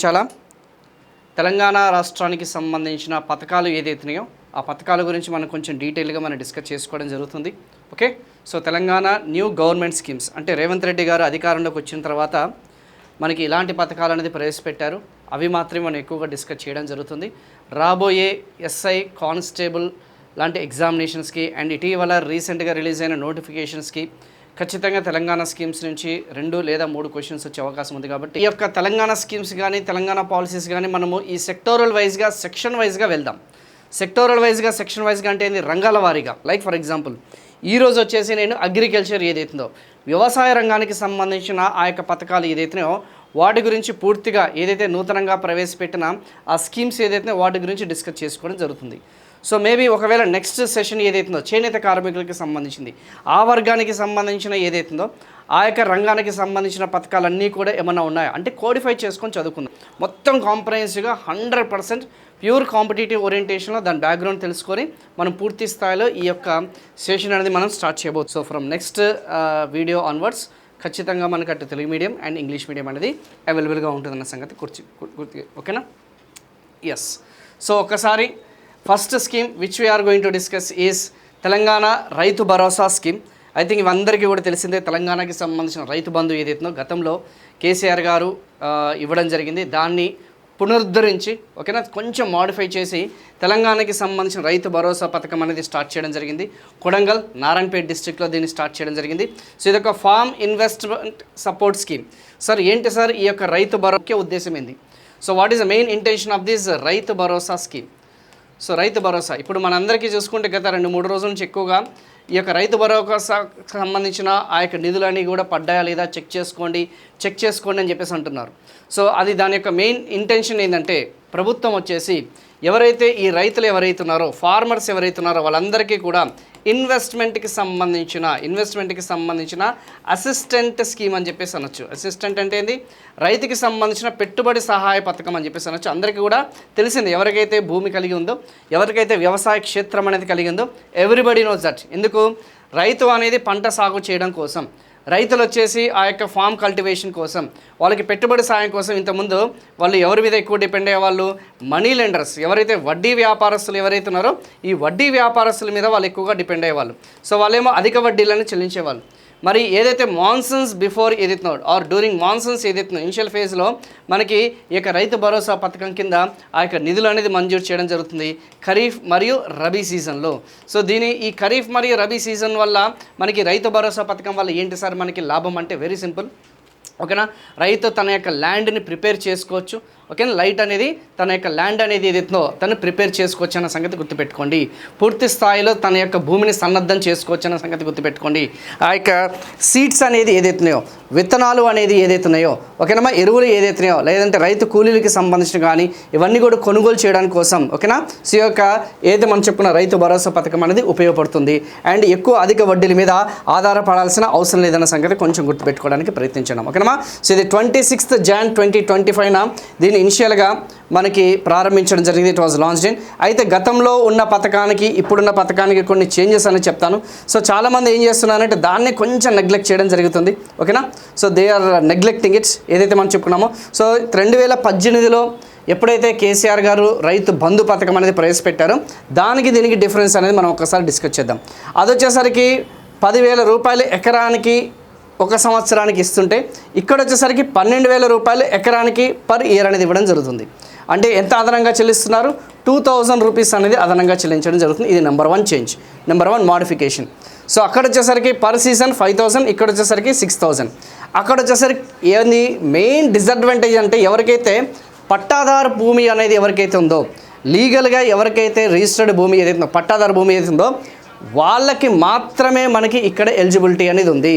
చాలా తెలంగాణ రాష్ట్రానికి సంబంధించిన పథకాలు ఏదైతున్నాయో ఆ పథకాల గురించి మనం కొంచెం డీటెయిల్గా మనం డిస్కస్ చేసుకోవడం జరుగుతుంది. Okay, so Telangana new government schemes అంటే రేవంత్ రెడ్డి గారు అధికారంలోకి వచ్చిన తర్వాత మనకి ఇలాంటి పథకాలు అనేది ప్రవేశపెట్టారు. అవి మాత్రమే మనం ఎక్కువగా డిస్కస్ చేయడం జరుగుతుంది. రాబోయే ఎస్ఐ కానిస్టేబుల్ లాంటి ఎగ్జామినేషన్స్కి అండ్ ఇటీవల రీసెంట్గా రిలీజ్ అయిన నోటిఫికేషన్స్కి ఖచ్చితంగా తెలంగాణ స్కీమ్స్ నుంచి 2 లేదా 3 క్వశ్చన్స్ వచ్చే అవకాశం ఉంది. కాబట్టి ఈ యొక్క తెలంగాణ స్కీమ్స్ కానీ తెలంగాణ పాలసీస్ కానీ మనము ఈ సెక్టోరల్ వైజ్గా సెక్షన్ వైజ్గా వెళ్దాం. సెక్టోరల్ వైజ్గా సెక్షన్ వైజ్గా అంటే ఏంది, రంగాల వారీగా. లైక్ ఫర్ ఎగ్జాంపుల్ ఈరోజు వచ్చేసి నేను అగ్రికల్చర్ ఏదైతుందో వ్యవసాయ రంగానికి సంబంధించిన ఆ యొక్క పథకాలు ఏదైతున్నాయో వాటి గురించి పూర్తిగా ఏదైతే నూతనంగా ప్రవేశపెట్టిన ఆ స్కీమ్స్ ఏదైతే వాటి గురించి డిస్కస్ చేసుకోవడం జరుగుతుంది. సో మేబీ ఒకవేళ నెక్స్ట్ సెషన్ ఏదైతుందో చేనేత కార్మికులకి సంబంధించింది ఆ వర్గానికి సంబంధించిన ఏదైతుందో ఆ యొక్క రంగానికి సంబంధించిన పథకాలన్నీ కూడా ఏమన్నా ఉన్నాయో అంటే కోడిఫై చేసుకొని చదువుకుందాం. మొత్తం కాంప్రహెన్సివ్గా 100% ప్యూర్ కాంపిటేటివ్ ఓరియంటేషన్లో దాని బ్యాక్గ్రౌండ్ తెలుసుకొని మనం పూర్తి స్థాయిలో ఈ యొక్క సెషన్ అనేది మనం స్టార్ట్ చేయబోతుంది. So from next video onwards ఖచ్చితంగా మనకు అటు Telugu medium and English medium అనేది అవైలబుల్గా ఉంటుందన్న సంగతి గుర్తు. ఓకేనా? ఎస్. సో ఒకసారి first scheme which we are going to discuss is Telangana Rythu Bharosa scheme. I think ఇవందరికీ కూడా తెలిసిందే. తెలంగాణకి సంబంధించిన రైతు బంధు ఏదైతుందో గతంలో కేసీఆర్ గారు ఇవ్వడం జరిగింది. దాన్ని పునరుద్ధరించి ఓకేనా కొంచెం మాడిఫై చేసి తెలంగాణకి సంబంధించిన రైతు భరోసా పథకం అనేది స్టార్ట్ చేయడం జరిగింది. కొడంగల్ నారాయణపేట డిస్ట్రిక్ట్లో దీన్ని స్టార్ట్ చేయడం జరిగింది. సో ఇదొక farm investment support scheme. Sir ఏంటి సార్ ఈ యొక్క రైతు భరోసా ఉద్దేశం ఏంది? So what is the main intention of this Rythu Bharosa scheme? So Rythu Bharosa ఇప్పుడు మనందరికీ చూసుకుంటే గత 2-3 రోజుల నుంచి ఎక్కువగా ఈ యొక్క రైతు భరోసాకు సంబంధించిన ఆ యొక్క నిధులన్నీ కూడా పడ్డాయా లేదా చెక్ చేసుకోండి అని చెప్పేసి అంటున్నారు. సో అది దాని యొక్క మెయిన్ ఇంటెన్షన్ ఏంటంటే ప్రభుత్వం వచ్చేసి ఎవరైతే ఈ రైతులు ఎవరైతే ఉన్నారో ఫార్మర్స్ ఎవరైతే ఉన్నారో వాళ్ళందరికీ కూడా ఇన్వెస్ట్మెంట్కి సంబంధించిన అసిస్టెంట్ స్కీమ్ అని చెప్పేసి అనొచ్చు. అసిస్టెంట్ అంటే ఏంది, రైతుకి సంబంధించిన పెట్టుబడి సహాయ పథకం అని చెప్పేసి అనొచ్చు. అందరికీ కూడా తెలిసింది ఎవరికైతే భూమి కలిగి ఉందో ఎవరికైతే వ్యవసాయ క్షేత్రం అనేది కలిగి ఉందో ఎవ్రీబడి నోస్ దట్. ఎందుకు రైతు అనేది పంట సాగు చేయడం కోసం, రైతులు వచ్చేసి ఆ యొక్క ఫామ్ కల్టివేషన్ కోసం, వాళ్ళకి పెట్టుబడి సాయం కోసం ఇంతకుముందు వాళ్ళు ఎవరి మీద ఎక్కువ డిపెండ్ అయ్యేవాళ్ళు, మనీ లెండర్స్ ఎవరైతే వడ్డీ వ్యాపారస్తులు ఎవరైతే ఉన్నారో ఈ వడ్డీ వ్యాపారస్తుల మీద వాళ్ళు ఎక్కువగా డిపెండ్ అయ్యేవాళ్ళు. సో వాళ్ళేమో అధిక వడ్డీలను చెల్లించేవాళ్ళు. మరి ఏదైతే మాన్సూన్స్ బిఫోర్ ఏదైతుందో ఆర్ డ్యూరింగ్ మాన్సూన్స్ ఏదైతుందో ఇనిషియల్ ఫేజ్లో మనకి ఈ యొక్క రైతు భరోసా పథకం కింద ఆ యొక్క నిధులు అనేది మంజూరు చేయడం జరుగుతుంది ఖరీఫ్ మరియు రబీ సీజన్లో. సో ఈ ఖరీఫ్ మరియు రబీ సీజన్ వల్ల మనకి రైతు భరోసా పథకం వల్ల ఏంటి సార్ మనకి లాభం అంటే వెరీ సింపుల్. ఓకేనా, రైతు తన యొక్క ల్యాండ్ని ప్రిపేర్ చేసుకోవచ్చు. ఓకేనా, తన యొక్క ల్యాండ్ అనేది ఏదైతుందో తను ప్రిపేర్ చేసుకోవచ్చు అన్న సంగతి గుర్తుపెట్టుకోండి. పూర్తి స్థాయిలో తన యొక్క భూమిని సన్నద్ధం చేసుకోవచ్చు అన్న సంగతి గుర్తుపెట్టుకోండి. ఆ యొక్క సీడ్స్ అనేది ఏదైతున్నాయో, విత్తనాలు అనేది ఏదైతున్నాయో, ఓకేనా, ఎరువులు ఏదైతున్నాయో, లేదంటే రైతు కూలీలకి సంబంధించిన కానీ ఇవన్నీ కూడా కొనుగోలు చేయడానికి కోసం ఓకేనా. సో ఈ యొక్క ఏదైతే మనం చెప్పుకున్న రైతు భరోసా పథకం అనేది ఉపయోగపడుతుంది. అండ్ అధిక వడ్డీల మీద ఆధారపడాల్సిన అవసరం లేదన్న సంగతి కొంచెం గుర్తుపెట్టుకోవడానికి ప్రయత్నించడం. ఓకేనా. సో ఇది 26th Jan 2025 దీన్ని ఇనిషియల్గా మనకి ప్రారంభించడం జరిగింది. It was launched in. అయితే గతంలో ఉన్న పథకానికి ఇప్పుడున్న పథకానికి కొన్ని చేంజెస్ అని చెప్తాను. సో చాలామంది ఏం చేస్తున్నారంటే దాన్ని కొంచెం నెగ్లెక్ట్ చేయడం జరుగుతుంది. ఓకేనా. So they are neglecting its ఏదైతే మనం చెప్పుకున్నామో. సో 2018లో ఎప్పుడైతే కేసీఆర్ గారు రైతు బంధు పథకం అనేది ప్రవేశపెట్టారో దీనికి డిఫరెన్స్ అనేది మనం ఒకసారి డిస్కస్ చేద్దాం. అది వచ్చేసరికి 10,000 రూపాయలు ఎకరానికి ఒక సంవత్సరానికి ఇస్తుంటే ఇక్కడ వచ్చేసరికి 12,000 రూపాయలు ఎకరానికి పర్ ఇయర్ అనేది ఇవ్వడం జరుగుతుంది. అంటే ఎంత అదనంగా చెల్లిస్తున్నారు? 2,000 రూపీస్ అనేది అదనంగా చెల్లించడం జరుగుతుంది. ఇది number 1 change, number 1 modification. So అక్కడ వచ్చేసరికి పర్ సీజన్ 5,000, ఇక్కడ వచ్చేసరికి 6,000. అక్కడ వచ్చేసరికి ఏంది మెయిన్ డిసడ్వాంటేజ్ అంటే ఎవరికైతే పట్టాదారు భూమి అనేది ఎవరికైతే ఉందో, లీగల్గా ఎవరికైతే రిజిస్టర్డ్ భూమి ఏదైతే ఉందో, పట్టాదారు భూమి ఏదైతే ఉందో వాళ్ళకి మాత్రమే మనకి ఇక్కడ ఎలిజిబిలిటీ అనేది ఉంది.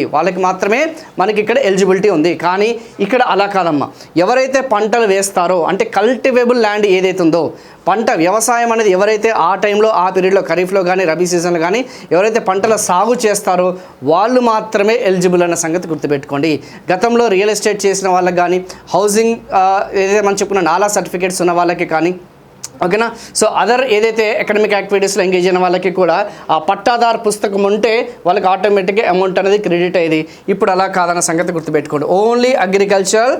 కానీ ఇక్కడ అలా కాదమ్మా. ఎవరైతే పంటలు వేస్తారో అంటే కల్టివేబుల్ ల్యాండ్ ఏదైతే ఉందో, పంట వ్యవసాయం అనేది ఎవరైతే ఆ టైంలో ఆ పీరియడ్లో ఖరీఫ్లో కానీ రబీ సీజన్లో కానీ ఎవరైతే పంటల సాగు చేస్తారో వాళ్ళు మాత్రమే ఎలిజిబుల్ అన్న సంగతి గుర్తుపెట్టుకోండి. గతంలో రియల్ ఎస్టేట్ చేసిన వాళ్ళకి కానీ, హౌసింగ్ ఏదైతే మనం చెప్పుకున్న నాలా సర్టిఫికేట్స్ ఉన్న వాళ్ళకి కానీ, ఓకేనా. సో అదర్ ఏదైతే అకాడమిక్ యాక్టివిటీస్లో ఎంగేజ్ అయిన వాళ్ళకి కూడా ఆ పట్టాదారు పుస్తకం ఉంటే వాళ్ళకి ఆటోమేటిక్గా అమౌంట్ అనేది క్రెడిట్ అయ్యేది. ఇప్పుడు అలా కాదన్న సంగతి గుర్తుపెట్టుకోండి. ఓన్లీ అగ్రికల్చర్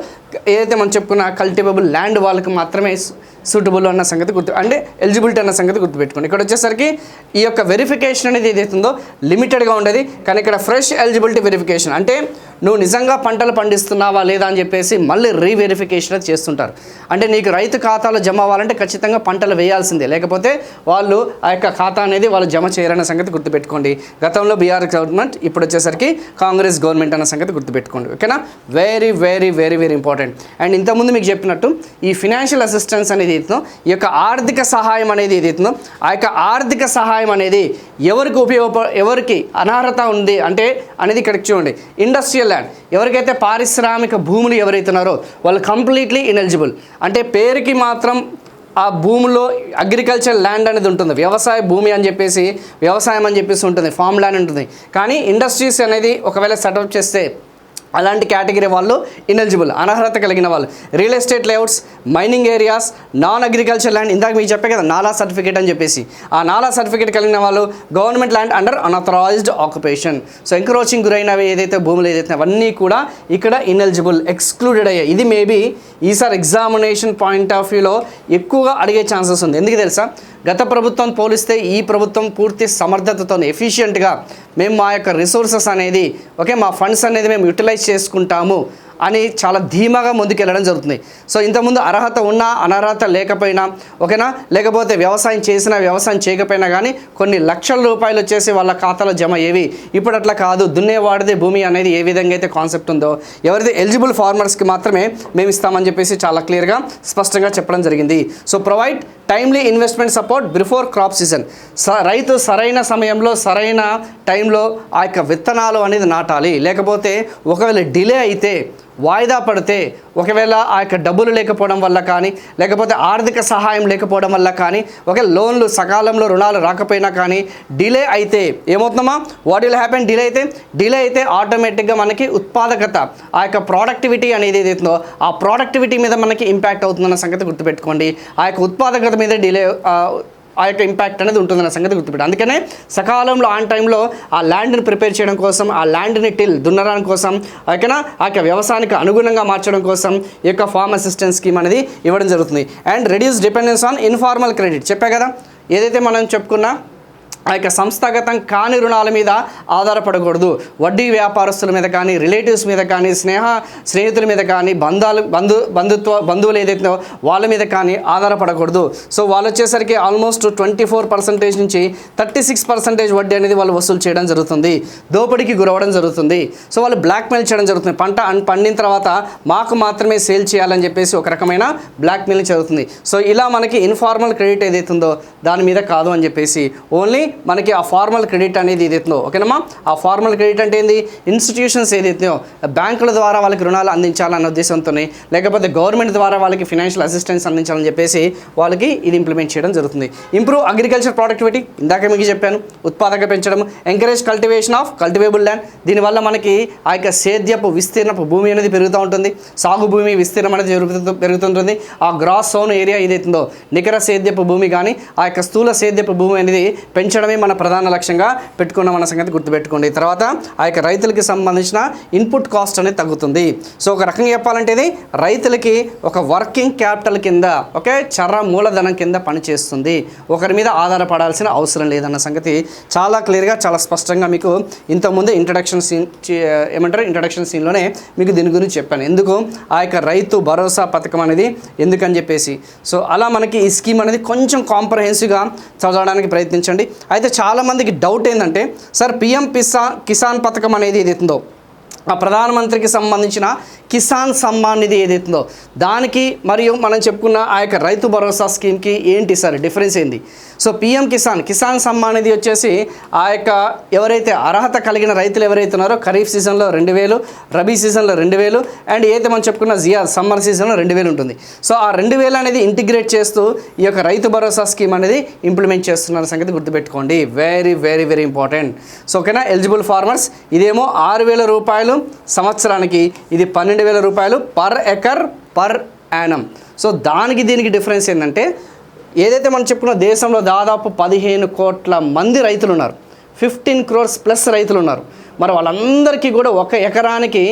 ఏదైతే మనం చెప్పుకున్న కల్టివబుల్ ల్యాండ్ వాళ్ళకి మాత్రమే సూటబుల్ అన్న సంగతి అంటే ఎలిజిబిలిటీ అన్న సంగతి గుర్తుపెట్టుకోండి. ఇక్కడ వచ్చేసరికి ఈ యొక్క వెరిఫికేషన్ అనేది ఏదైతుందో లిమిటెడ్గా ఉండేది, కానీ ఇక్కడ ఫ్రెష్ ఎలిజిబిలిటీ వెరిఫికేషన్ అంటే నువ్వు నిజంగా పంటలు పండిస్తున్నావా లేదా అని చెప్పేసి మళ్ళీ రీవెరిఫికేషన్ అది చేస్తుంటారు. అంటే నీకు రైతు ఖాతాలో జమ అవ్వాలంటే ఖచ్చితంగా పంటలు వేయాల్సిందే, లేకపోతే వాళ్ళు ఆ యొక్క ఖాతా అనేది వాళ్ళు జమ చేయరన్న సంగతి గుర్తుపెట్టుకోండి. గతంలో బీఆర్ గవర్నమెంట్, ఇప్పుడు వచ్చేసరికి కాంగ్రెస్ గవర్నమెంట్ అన్న సంగతి గుర్తుపెట్టుకోండి. ఓకేనా, very very very very important. And ఇంతకుముందు మీకు చెప్పినట్టు ఈ ఫినాన్షియల్ అసిస్టెన్స్ అనేది ఏదైతుందో, ఈ యొక్క ఆర్థిక సహాయం అనేది ఏదైతుందో, ఆ యొక్క ఆర్థిక సహాయం అనేది ఎవరికి ఎవరికి అనర్హత ఉంది అంటే అనేది ఇక్కడికి చూడండి. ఇండస్ట్రియల్ ల్యాండ్, ఎవరికైతే పారిశ్రామిక భూములు ఎవరైతున్నారో వాళ్ళు కంప్లీట్లీ ఇనెలిజిబుల్. అంటే పేరుకి మాత్రం ఆ భూమిలో అగ్రికల్చర్ ల్యాండ్ అనేది ఉంటుంది, వ్యవసాయ భూమి అని చెప్పేసి వ్యవసాయం అని చెప్పేసి ఉంటుంది, ఫామ్ ల్యాండ్ ఉంటుంది. కానీ ఇండస్ట్రీస్ అనేది ఒకవేళ సెటప్ చేస్తే అలాంటి కేటగిరీ వాళ్ళు ఇనెలిజిబుల్, అనర్హత కలిగిన వాళ్ళు. Real estate layouts, mining areas, non agriculture land, ఇందాక మీకు చెప్పే కదా నాలా సర్టిఫికేట్ అని చెప్పేసి, ఆ నాలా సర్టిఫికేట్ కలిగిన వాళ్ళు, government land under unauthorised occupation. So encroaching గురైనవి ఏదైతే భూములు ఏదైతే అవన్నీ కూడా ఇక్కడ ఇనెలిజిబుల్, ఎక్స్క్లూడెడ్ అయ్యాయి. ఇది మేబీ ఈసారి ఎగ్జామినేషన్ పాయింట్ ఆఫ్ వ్యూలో ఎక్కువగా అడిగే ఛాన్సెస్ ఉంది. ఎందుకు తెలుసా, గత ప్రభుత్వం పోలిస్తే ఈ ప్రభుత్వం పూర్తి సమర్థతతో ఎఫిషియెంట్గా మేము మా యొక్క రిసోర్సెస్ అనేది మా ఫండ్స్ అనేది మేము యూటిలైజ్ చేసుకుంటాము అని చాలా ధీమాగా ముందుకెళ్ళడం జరుగుతుంది. సో ఇంతకుముందు అర్హత ఉన్నా అనర్హత లేకపోయినా ఓకేనా, లేకపోతే వ్యవసాయం చేసినా వ్యవసాయం చేయకపోయినా కానీ కొన్ని లక్షల రూపాయలు వచ్చేసి వాళ్ళ ఖాతాలో జమ అయ్యేవి. ఇప్పుడు అట్లా కాదు, దున్నేవాడిదే భూమి అనేది ఏ విధంగా అయితే కాన్సెప్ట్ ఉందో, ఎవరైతే ఎలిజిబుల్ ఫార్మర్స్కి మాత్రమే మేము ఇస్తామని చెప్పేసి చాలా క్లియర్గా స్పష్టంగా చెప్పడం జరిగింది. So provide timely investment support before crop season. రైతు సరైన సమయంలో సరైన టైంలో ఆ యొక్క విత్తనాలు అనేది నాటాలి. లేకపోతే ఒకవేళ డిలే అయితే, వాయిదా పడితే, ఒకవేళ ఆ యొక్క డబ్బులు లేకపోవడం వల్ల కానీ, లేకపోతే ఆర్థిక సహాయం లేకపోవడం వల్ల కానీ, ఒకవేళ లోన్లు సకాలంలో రుణాలు రాకపోయినా కానీ డిలే అయితే ఏమవుతుందమ్మా, వాట్ విల్ హ్యాపెన్, డిలే అయితే ఆటోమేటిక్గా మనకి ఉత్పాదకత, ఆ యొక్క ప్రోడక్టివిటీ అనేది ఏదైతుందో ఆ ప్రోడక్టివిటీ మీద మనకి ఇంపాక్ట్ అవుతుందన్న సంగతి గుర్తుపెట్టుకోండి. ఆ యొక్క ఉత్పాదకత మీద డిలే ఆ యొక్క ఇంపాక్ట్ అనేది ఉంటుందన్న సంగతి గుర్తుపెట్టాలి. అందుకనే సకాలంలో ఆన్ టైంలో ఆ ల్యాండ్ని ప్రిపేర్ చేయడం కోసం, ఆ ల్యాండ్ని దున్నడానికి కోసం, ఓకేనా, ఆ యొక్క వ్యవసాయానికి అనుగుణంగా మార్చడం కోసం ఈ యొక్క ఫార్మ్ అసిస్టెన్స్ స్కీమ్ అనేది ఇవ్వడం జరుగుతుంది. And reduce dependence on informal credit. చెప్పా కదా, ఏదైతే మనం చెప్పుకున్నా ఆ యొక్క సంస్థాగతం కాని రుణాల మీద ఆధారపడకూడదు. వడ్డీ వ్యాపారస్తుల మీద కానీ, రిలేటివ్స్ మీద కానీ, స్నేహితుల మీద కానీ, బంధువులు ఏదైతే వాళ్ళ మీద కానీ ఆధారపడకూడదు. సో వాళ్ళు వచ్చేసరికి ఆల్మోస్ట్ 24% నుంచి 36% వడ్డీ అనేది వాళ్ళు వసూలు చేయడం జరుగుతుంది. దోపిడీకి గురవడం జరుగుతుంది. సో వాళ్ళు బ్లాక్మెయిల్ చేయడం జరుగుతుంది. పంట పండిన తర్వాత మాకు మాత్రమే సేల్ చేయాలని చెప్పేసి ఒక రకమైన బ్లాక్మెయిల్ జరుగుతుంది. సో ఇలా మనకి ఇన్ఫార్మల్ క్రెడిట్ ఏదైతుందో దాని మీద కాదు అని చెప్పేసి ఓన్లీ మనకి ఆ ఫార్మల్ క్రెడిట్ అనేది ఏదైతుందో, ఓకేనమ్మా, ఆ ఫార్మల్ క్రెడిట్ అంటే ఏంది, ఇన్స్టిట్యూషన్స్ ఏదైతుందో బ్యాంకుల ద్వారా వాళ్ళకి రుణాలు అందించాలన్న ఉద్దేశంతో, లేకపోతే గవర్నమెంట్ ద్వారా వాళ్ళకి ఫైనాన్షియల్ అసిస్టెన్స్ అందించాలని చెప్పేసి వాళ్ళకి ఇది ఇంప్లిమెంట్ చేయడం జరుగుతుంది. ఇంప్రూవ్ అగ్రికల్చర్ ప్రొడక్టివిటీ, ఇందాక మీకు చెప్పాను, ఉత్పాదక పెంచడం. Encourage cultivation of cultivable land, దీనివల్ల మనకి ఆ యొక్క సేద్యపు విస్తీర్ణపు భూమి అనేది పెరుగుతూ ఉంటుంది, సాగు భూమి విస్తీర్ణం అనేది పెరుగుతుంటుంది. ఆ గ్రాస్ సోన్ ఏరియా ఏదైతుందో నికర సేద్యపు భూమి కానీ ఆ యొక్క స్థూల సేద్యపు భూమి అనేది పెంచడమే మన ప్రధాన లక్ష్యంగా పెట్టుకున్నాం అన్న సంగతి గుర్తుపెట్టుకోండి. తర్వాత ఆ యొక్క రైతులకి సంబంధించిన ఇన్పుట్ కాస్ట్ అనేది తగ్గుతుంది. సో ఒక రకంగా చెప్పాలంటే ఇది రైతులకి ఒక వర్కింగ్ క్యాపిటల్ కింద, చర్ర మూలధనం కింద పనిచేస్తుంది. ఒకరి మీద ఆధారపడాల్సిన అవసరం లేదన్న సంగతి చాలా క్లియర్గా చాలా స్పష్టంగా మీకు ఇంతకుముందు ఇంట్రడక్షన్ సీన్లోనే మీకు దీని గురించి చెప్పాను. ఎందుకు ఆ యొక్క రైతు భరోసా పథకం అనేది ఎందుకని చెప్పేసి. సో అలా మనకి ఈ స్కీమ్ అనేది కొంచెం కాంప్రహెన్సివ్గా చదవడానికి ప్రయత్నించండి. అయితే చాలామందికి డౌట్ ఏంటంటే, సార్ పిఎం కిసాన్ పథకం అనేది ఏదైతుందో ఆ ప్రధానమంత్రికి సంబంధించిన కిసాన్ సమ్మాన్ నిధి ఏదైతుందో దానికి మరియు మనం చెప్పుకున్న ఆ యొక్క రైతు భరోసా స్కీమ్కి ఏంటి సార్ డిఫరెన్స్ ఏంది? సో పిఎం కిసాన్ సమ్మాన్ నిధి వచ్చేసి ఆ యొక్క ఎవరైతే అర్హత కలిగిన రైతులు ఎవరైతే ఉన్నారో ఖరీఫ్ సీజన్లో 2000, రబీ సీజన్లో 2000 అండ్ ఏదైతే మనం చెప్పుకున్న సమ్మర్ సీజన్లో 2000 ఉంటుంది. సో ఆ 2000 అనేది ఇంటిగ్రేట్ చేస్తూ ఈ యొక్క రైతు భరోసా స్కీమ్ అనేది ఇంప్లిమెంట్ చేస్తున్న సంగతి గుర్తుపెట్టుకోండి. Very very very important. So ఓకేనా, ఎలిజిబుల్ ఫార్మర్స్ ఇదేమో 6000 రూపాయలు సంవత్సరానికి, ఇది 12,000 రూపాయలు per acre per annum. So దానికి దీనికి డిఫరెన్స్ ఏంటంటే, ఏదైతే మనం చెప్పుకున్న దేశంలో దాదాపు 15 కోట్ల మంది రైతులు ఉన్నారు, 15 crores ప్లస్ రైతులు ఉన్నారు. మరి వాళ్ళందరికీ కూడా ఒక ఎకరానికి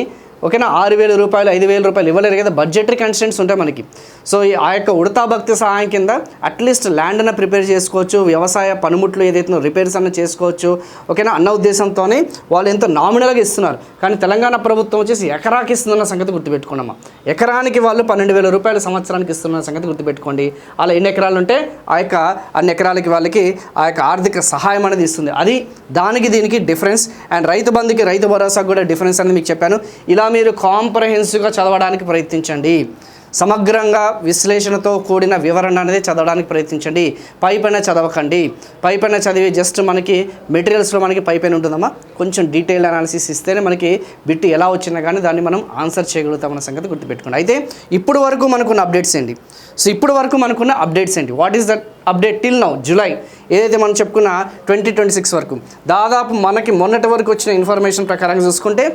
ఓకేనా, 6,000 రూపాయలు 5,000 రూపాయలు ఇవ్వలేరు కదా, బడ్జెటరీ కన్స్టెంట్స్ ఉంటాయి మనకి. సో ఆ యొక్క ఉడతా భక్తి సహాయం కింద అట్లీస్ట్ ల్యాండ్ అన్న ప్రిపేర్ చేసుకోవచ్చు, వ్యవసాయ పనిముట్లు ఏదైతే రిపేర్స్ అన్న చేసుకోవచ్చు, ఓకేనా అన్న ఉద్దేశంతోనే వాళ్ళు ఎంతో నామినల్గా ఇస్తున్నారు. కానీ తెలంగాణ ప్రభుత్వం వచ్చేసి ఎకరాకి ఇస్తున్న సంగతి గుర్తుపెట్టుకున్నామా, ఎకరానికి వాళ్ళు 12,000 రూపాయలు సంవత్సరానికి ఇస్తున్న సంగతి గుర్తుపెట్టుకోండి. అలా ఎన్ని ఎకరాలు ఉంటే ఆ యొక్క అన్ని ఎకరాలకి వాళ్ళకి ఆ యొక్క ఆర్థిక సహాయం అనేది ఇస్తుంది. అది దానికి దీనికి డిఫరెన్స్. అండ్ రైతు బంధుకి రైతు భరోసాకు కూడా డిఫరెన్స్ అనేది మీకు చెప్పాను. ఇలా మీరు కాంప్రహెన్సివ్గా చదవడానికి ప్రయత్నించండి, సమగ్రంగా విశ్లేషణతో కూడిన వివరణ అనేది చదవడానికి ప్రయత్నించండి. పైపైన చదవకండి. పైపైన చదివి జస్ట్ మనకి మెటీరియల్స్లో మనకి పైపైన ఉంటుందమ్మా, కొంచెం డీటెయిల్ అనాలిసిస్ ఇస్తేనే మనకి బిట్ ఎలా వచ్చినా కానీ దాన్ని మనం ఆన్సర్ చేయగలుగుతామన్న సంగతి గుర్తుపెట్టుకోండి. అయితే ఇప్పుడు వరకు మనకున్న అప్డేట్స్ ఏంటి? సో ఇప్పుడు వరకు మనకున్న అప్డేట్స్ ఏంటి? What is that update till now July ఏదైతే మనం చెప్పుకున్న 2026 వరకు దాదాపు మనకి మొన్నటి వరకు వచ్చిన ఇన్ఫర్మేషన్ ప్రకారంగా చూసుకుంటే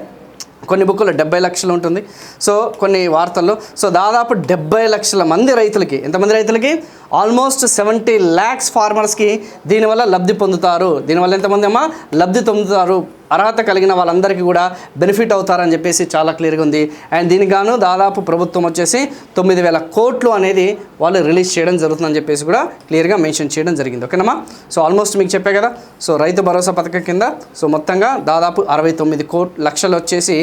కొన్ని బుక్కుల్లో 70 లక్షలు ఉంటుంది. సో కొన్ని వార్తల్లో సో దాదాపు 70 లక్షల మంది రైతులకి, ఎంతమంది రైతులకి? ఆల్మోస్ట్ 70 lakhs ఫార్మర్స్కి దీనివల్ల లబ్ధి పొందుతారు. దీనివల్ల ఎంతమంది అమ్మా లబ్ధి పొందుతారు? అర్హత కలిగిన వాళ్ళందరికీ కూడా బెనిఫిట్ అవుతారని చెప్పేసి చాలా క్లియర్గా ఉంది. అండ్ దీనికి గాను దాదాపు ప్రభుత్వం వచ్చేసి 9,000 కోట్లు అనేది వాళ్ళు రిలీజ్ చేయడం జరుగుతుందని చెప్పేసి కూడా క్లియర్గా మెన్షన్ చేయడం జరిగింది. ఓకేనమ్మా, సో ఆల్మోస్ట్ మీకు చెప్పే కదా. సో రైతు భరోసా పథకం కింద సో మొత్తంగా దాదాపు 69 లక్షలు వచ్చేసి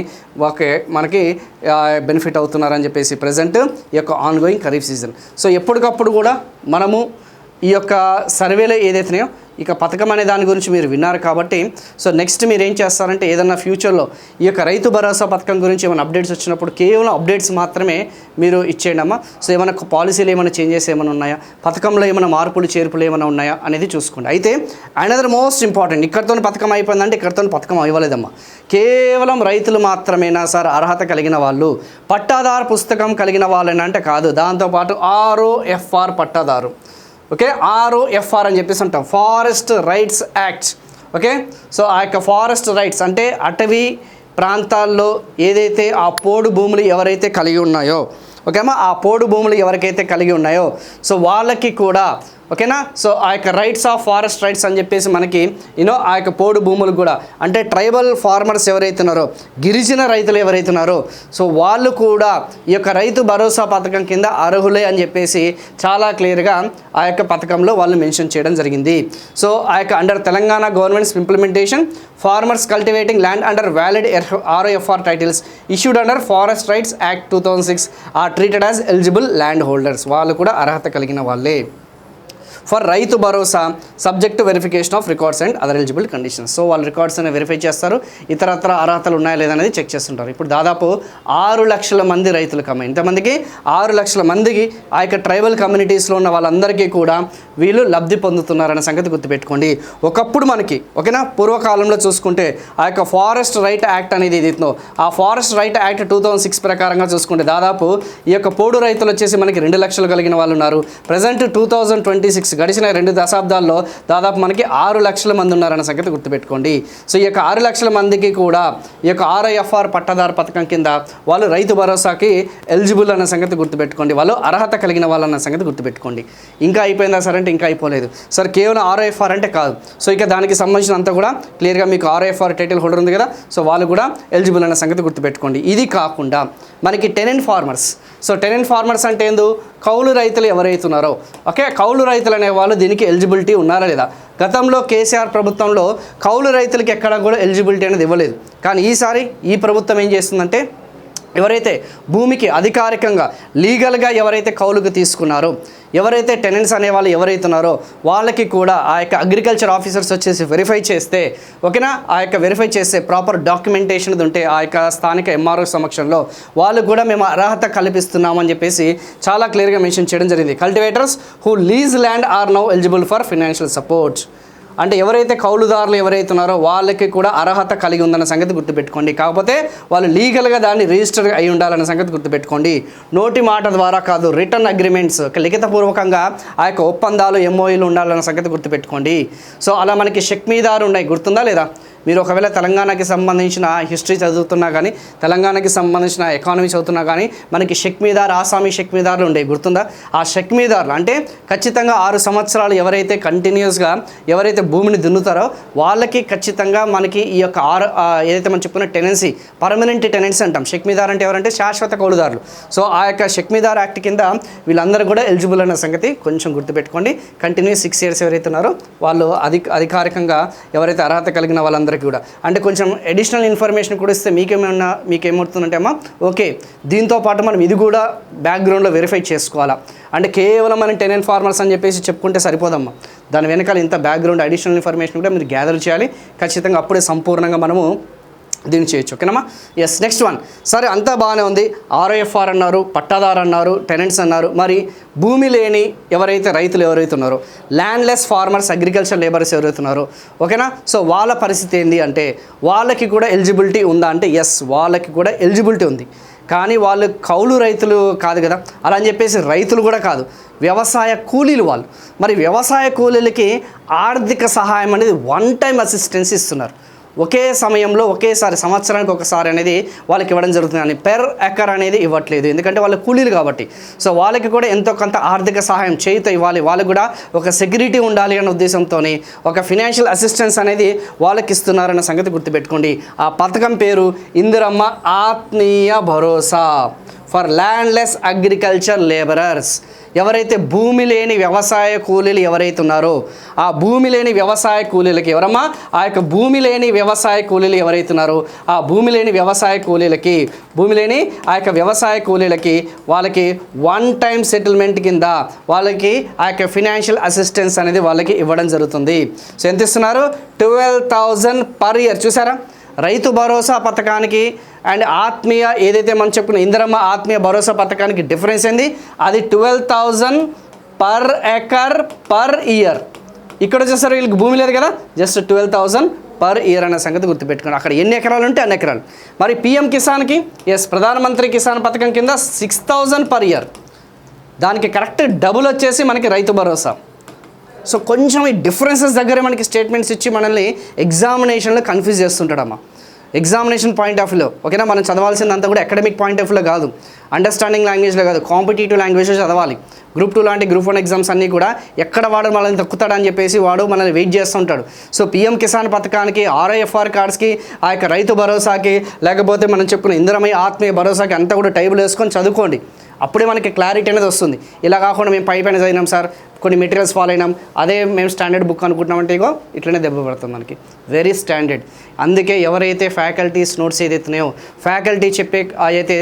మనకి బెనిఫిట్ అవుతున్నారని చెప్పేసి ప్రజెంట్ ఈ యొక్క ఆన్గోయింగ్ ఖరీఫ్ సీజన్. సో ఎప్పటికప్పుడు కూడా మనము ఈ యొక్క సర్వేలో ఏదైతున్నాయో ఇక పథకం అనే దాని గురించి మీరు విన్నారు కాబట్టి సో నెక్స్ట్ మీరు ఏం చేస్తారంటే ఏదన్నా ఫ్యూచర్లో ఈ యొక్క రైతు భరోసా పథకం గురించి ఏమైనా అప్డేట్స్ వచ్చినప్పుడు కేవలం అప్డేట్స్ మాత్రమే మీరు ఇచ్చేయండి అమ్మా. సో ఏమైనా పాలసీలు ఏమైనా చేంజెస్ ఏమైనా ఉన్నాయా, పథకంలో ఏమైనా మార్పులు చేర్పులు ఏమైనా ఉన్నాయా అనేది చూసుకోండి. అయితే అనదర్ మోస్ట్ ఇంపార్టెంట్, ఇక్కడితో పథకం అయిపోయిందంటే ఇక్కడితో పథకం అవ్వలేదమ్మా. కేవలం రైతులు మాత్రమేనా సార్ అర్హత కలిగిన వాళ్ళు? పట్టాదారు పుస్తకం కలిగిన వాళ్ళని అంటే కాదు, దాంతోపాటు ROFR పట్టాదారు, ఓకే ROFR అని చెప్పేసి ఉంటాం, forest rights act. Okay, so ఆ యొక్క ఫారెస్ట్ రైట్స్ అంటే అటవీ ప్రాంతాల్లో ఏదైతే ఆ పోడు భూములు ఎవరైతే కలిగి ఉన్నాయో, ఓకేమా ఆ పోడు భూములు ఎవరికైతే కలిగి ఉన్నాయో సో వాళ్ళకి కూడా ఓకేనా. సో ఆ యొక్క రైట్స్ ఆఫ్ ఫారెస్ట్ రైట్స్ అని చెప్పేసి మనకి ఆ యొక్క పోడు భూములు కూడా అంటే ట్రైబల్ ఫార్మర్స్ ఎవరైతున్నారో, గిరిజన రైతులు ఎవరైతున్నారో సో వాళ్ళు కూడా ఈ యొక్క రైతు భరోసా పథకం కింద అర్హులే అని చెప్పేసి చాలా క్లియర్గా ఆ యొక్క పథకంలో వాళ్ళు మెన్షన్ చేయడం జరిగింది. సో ఆ యొక్క under Telangana government's implementation farmers cultivating land under valid ROFR titles issued under forest rights act 2006 are treated as eligible land holders. వాళ్ళు కూడా అర్హత కలిగిన వాళ్ళే. For Rythu Bharosa subject to verification of records and other eligible conditions. So వాళ్ళు records అనేవి verify చేస్తారు, ఇతరత్ర అర్హతలు ఉన్నాయా లేదనేది చెక్ చేస్తుంటారు. ఇప్పుడు దాదాపు 6 లక్షల మంది రైతులకు అమ్మ ఇంతమందికి 6 లక్షల మందికి ఆ యొక్క ట్రైబల్ కమ్యూనిటీస్లో ఉన్న వాళ్ళందరికీ కూడా వీళ్ళు లబ్ధి పొందుతున్నారన్న సంగతి గుర్తుపెట్టుకోండి. ఒకప్పుడు మనకి ఓకేనా పూర్వకాలంలో చూసుకుంటే ఆ యొక్క ఫారెస్ట్ రైట్ యాక్ట్ అనేది ఏదైతుందో ఆ ఫారెస్ట్ రైట్ యాక్ట్ 2006 ప్రకారంగా చూసుకుంటే దాదాపు ఈ యొక్క పోడు రైతులు వచ్చేసి మనకి 2 లక్షలు కలిగిన వాళ్ళు ఉన్నారు. ప్రజెంట్ 2026 గడిచిన 2 దశాబ్దాల్లో దాదాపు మనకి 6 లక్షల మంది ఉన్నారన్న సంగతి గుర్తుపెట్టుకోండి. సో ఈ యొక్క 6 లక్షల మందికి కూడా ఈ యొక్క ROFR పట్టాదారు పథకం కింద వాళ్ళు రైతు భరోసాకి ఎలిజిబుల్ అన్న సంగతి గుర్తుపెట్టుకోండి, వాళ్ళు అర్హత కలిగిన వాళ్ళు అన్న సంగతి గుర్తుపెట్టుకోండి. ఇంకా అయిపోయిందా సార్ అంటే ఇంకా అయిపోలేదు సార్, కేవలం ROFR అంటే కాదు. సో ఇక దానికి సంబంధించిన అంతా కూడా క్లియర్గా మీకు ROFR టైటిల్ హోల్డర్ ఉంది కదా, సో వాళ్ళు కూడా ఎలిజిబుల్ అన్న సంగతి గుర్తుపెట్టుకోండి. ఇది కాకుండా మనకి tenant farmers. So tenant farmers అంటే ఏందో కౌలు రైతులు ఎవరైతున్నారో ఓకే, కౌలు రైతులు అనేవాళ్ళు దీనికి ఎలిజిబిలిటీ ఉన్నారా లేదా? గతంలో కేసీఆర్ ప్రభుత్వంలో కౌలు రైతులకి ఎక్కడా కూడా ఎలిజిబిలిటీ అనేది ఇవ్వలేదు. కానీ ఈసారి ఈ ప్రభుత్వం ఏం చేస్తుందంటే ఎవరైతే భూమికి అధికారికంగా లీగల్గా ఎవరైతే కౌలుకు తీసుకున్నారో, ఎవరైతే టెనెంట్స్ అనేవాళ్ళు ఎవరైతున్నారో వాళ్ళకి కూడా ఆ యొక్క అగ్రికల్చర్ ఆఫీసర్స్ వచ్చేసి వెరిఫై చేస్తే ఓకేనా, ఆ యొక్క వెరిఫై చేస్తే ప్రాపర్ డాక్యుమెంటేషన్ ఉంటే ఆ యొక్క స్థానిక MRO సమక్షంలో వాళ్ళు కూడా మేము అర్హత కల్పిస్తున్నామని చెప్పేసి చాలా క్లియర్గా మెన్షన్ చేయడం జరిగింది. Cultivators who lease land are now eligible for financial support. అంటే ఎవరైతే కౌలుదారులు ఎవరైతున్నారో వాళ్ళకి కూడా అర్హత కలిగి ఉందన్న సంగతి గుర్తుపెట్టుకోండి. కాకపోతే వాళ్ళు లీగల్గా దాన్ని రిజిస్టర్ అయి ఉండాలన్న సంగతి గుర్తుపెట్టుకోండి. నోటి మాట ద్వారా కాదు, రిటర్న్ అగ్రిమెంట్స్ లిఖితపూర్వకంగా ఆ యొక్క ఒప్పందాలు MOUలు ఉండాలన్న సంగతి గుర్తుపెట్టుకోండి. సో అలా మనకి షెక్మీదారు ఉన్నాయి, గుర్తుందా లేదా? మీరు ఒకవేళ తెలంగాణకి సంబంధించిన హిస్టరీ చదువుతున్నా కానీ, తెలంగాణకి సంబంధించిన ఎకానమీ చదువుతున్నా కానీ మనకి షెక్మీదార్, ఆసామీ షెక్మీదార్లు ఉండేవి, గుర్తుందా? ఆ షెక్మీదార్లు అంటే ఖచ్చితంగా 6 సంవత్సరాలు ఎవరైతే కంటిన్యూస్గా ఎవరైతే భూమిని దున్నుతారో వాళ్ళకి ఖచ్చితంగా మనకి ఈ యొక్క ఏదైతే మనం చెప్పుకున్న టెనెన్సీ, పర్మనెంట్ టెనెన్సీ అంటాం. షెక్మీదార్ అంటే ఎవరంటే శాశ్వత కౌలుదారులు. సో ఆ యొక్క షెక్మీదార్ యాక్ట్ కింద వీళ్ళందరూ కూడా ఎలిజిబుల్ అన్న సంగతి కొంచెం గుర్తుపెట్టుకోండి. కంటిన్యూ 6 years ఎవరైతే ఉన్నారో వాళ్ళు అధికారికంగా ఎవరైతే అర్హత కలిగిన వాళ్ళందరికీ కూడా, అంటే కొంచెం అడిషనల్ ఇన్ఫర్మేషన్ కూడా ఇస్తే మీకేమవుతుందంటే అమ్మా, ఓకే దీంతో పాటు మనం ఇది కూడా బ్యాక్గ్రౌండ్లో వెరిఫై చేసుకోవాలా. అంటే కేవలం మనం టెనెంట్ ఫార్మర్స్ అని చెప్పేసి చెప్పుకుంటే సరిపోదమ్మా, దాని వెనకాల ఇంత బ్యాక్గ్రౌండ్ అడిషనల్ ఇన్ఫర్మేషన్ కూడా మీరు గ్యాదర్ చేయాలి ఖచ్చితంగా. అప్పుడే సంపూర్ణంగా మనము దీన్ని చేయొచ్చు. ఓకేనమ్మా? Yes, next one. సరే అంతా బాగానే ఉంది, ROFR అన్నారు, పట్టాదారు అన్నారు, టెనెంట్స్ అన్నారు. మరి భూమి లేని ఎవరైతే రైతులు ఎవరైతే ఉన్నారో, ల్యాండ్లెస్ ఫార్మర్స్, అగ్రికల్చర్ లేబర్స్ ఎవరైతే ఉన్నారో, ఓకేనా? సో వాళ్ళ పరిస్థితి ఏంటి అంటే వాళ్ళకి కూడా ఎలిజిబిలిటీ ఉందా అంటే ఎస్, వాళ్ళకి కూడా ఎలిజిబిలిటీ ఉంది. కానీ వాళ్ళు కౌలు రైతులు కాదు కదా, అలా అని చెప్పేసి రైతులు కూడా కాదు, వ్యవసాయ కూలీలు వాళ్ళు. మరి వ్యవసాయ కూలీలకి ఆర్థిక సహాయం అనేది వన్ టైం అసిస్టెన్స్ ఇస్తున్నారు. ఒకే సమయంలో ఒకేసారి సంవత్సరానికి ఒకసారి అనేది వాళ్ళకి ఇవ్వడం జరుగుతుంది, కానీ పెర్ ఎకర్ అనేది ఇవ్వట్లేదు, ఎందుకంటే వాళ్ళ కూలీలు కాబట్టి. సో వాళ్ళకి కూడా ఎంతో కొంత ఆర్థిక సహాయం చేయితో ఇవ్వాలి, వాళ్ళకి కూడా ఒక సెక్యూరిటీ ఉండాలి అనే ఉద్దేశంతో ఒక ఫినాన్షియల్ అసిస్టెన్స్ అనేది వాళ్ళకి ఇస్తున్నారన్న సంగతి గుర్తుపెట్టుకోండి. ఆ పథకం పేరు ఇందిరమ్మ ఆత్మీయ భరోసా ఫర్ ల్యాండ్లెస్ అగ్రికల్చర్ లేబరర్స్. ఎవరైతే భూమి లేని వ్యవసాయ కూలీలు ఎవరైతే ఉన్నారో ఆ భూమి లేని వ్యవసాయ కూలీలకి, ఎవరమ్మా? ఆ యొక్క భూమి లేని వ్యవసాయ కూలీలు ఎవరైతే ఉన్నారో ఆ భూమి లేని వ్యవసాయ కూలీలకి, భూమి లేని ఆ యొక్క వ్యవసాయ కూలీలకి వాళ్ళకి వన్ టైం సెటిల్మెంట్ కింద వాళ్ళకి ఆ యొక్క ఫినాన్షియల్ అసిస్టెన్స్ అనేది వాళ్ళకి ఇవ్వడం జరుగుతుంది. సో ఎంత ఇస్తున్నారు? 12,000 per year. చూసారా? రైతు భరోసా పథకానికి అండ్ ఆత్మీయ ఏదైతే మనం చెప్పుకున్న ఇందిరమ్మ ఆత్మీయ భరోసా పథకానికి డిఫరెన్స్ ఏంది? అది 12,000 per acre per year. ఇక్కడ వచ్చేసరికి వీళ్ళకి భూమి లేదు కదా, జస్ట్ 12,000 per year అనే సంగతి గుర్తుపెట్టుకోండి. అక్కడ ఎన్ని ఎకరాలు ఉంటే అన్ని ఎకరాలు. మరి PM కిసాన్కి ఎస్, ప్రధానమంత్రి కిసాన్ పథకం కింద 6,000 per year. దానికి కరెక్ట్ డబుల్ వచ్చేసి మనకి రైతు భరోసా. సో కొంచెం ఈ డిఫరెన్సెస్ దగ్గర మనకి స్టేట్మెంట్స్ ఇచ్చి మనల్ని ఎగ్జామినేషన్లో కన్ఫ్యూజ్ చేస్తుంటాడమ్మా, ఎగ్జామినేషన్ పాయింట్ ఆఫ్ వ్యూలో. ఓకేనా? మనం చదవాల్సిందంతా కూడా అకాడమిక్ పాయింట్ ఆఫ్ వ్యూలో కాదు, అండర్స్టాండింగ్ లాంగ్వేజ్లో కాదు, కాంపిటేటివ్ లాంగ్వేజ్లో చదవాలి. Group 2 లాంటి Group 1 ఎగ్జామ్స్ అన్నీ కూడా ఎక్కడ వాడు మనల్ని తక్కుతాడని చెప్పేసి వాడు మనల్ని వెయిట్ చేస్తుంటాడు. సో PM కిసాన్ పథకానికి, ROFR కార్డ్స్కి, ఆ యొక్క రైతు భరోసాకి, లేకపోతే మనం చెప్పుకున్న ఇందిరమ్మ ఆత్మీయ భరోసాకి అంతా కూడా టైబుల్ వేసుకొని చదువుకోండి, అప్పుడే మనకి క్లారిటీ అనేది వస్తుంది. ఇలా కాకుండా మేము పైన చదివినాం సార్, కొన్ని మెటీరియల్స్ ఫాలో అయినాం, అదే మేము స్టాండర్డ్ బుక్ అనుకుంటున్నామంటే ఇగో ఇట్లనే దెబ్బ పడుతుంది మనకి, వెరీ స్టాండర్డ్. అందుకే ఎవరైతే ఫ్యాకల్టీస్ నోట్స్ ఏదైతున్నాయో, ఫ్యాకల్టీ చెప్పే అయితే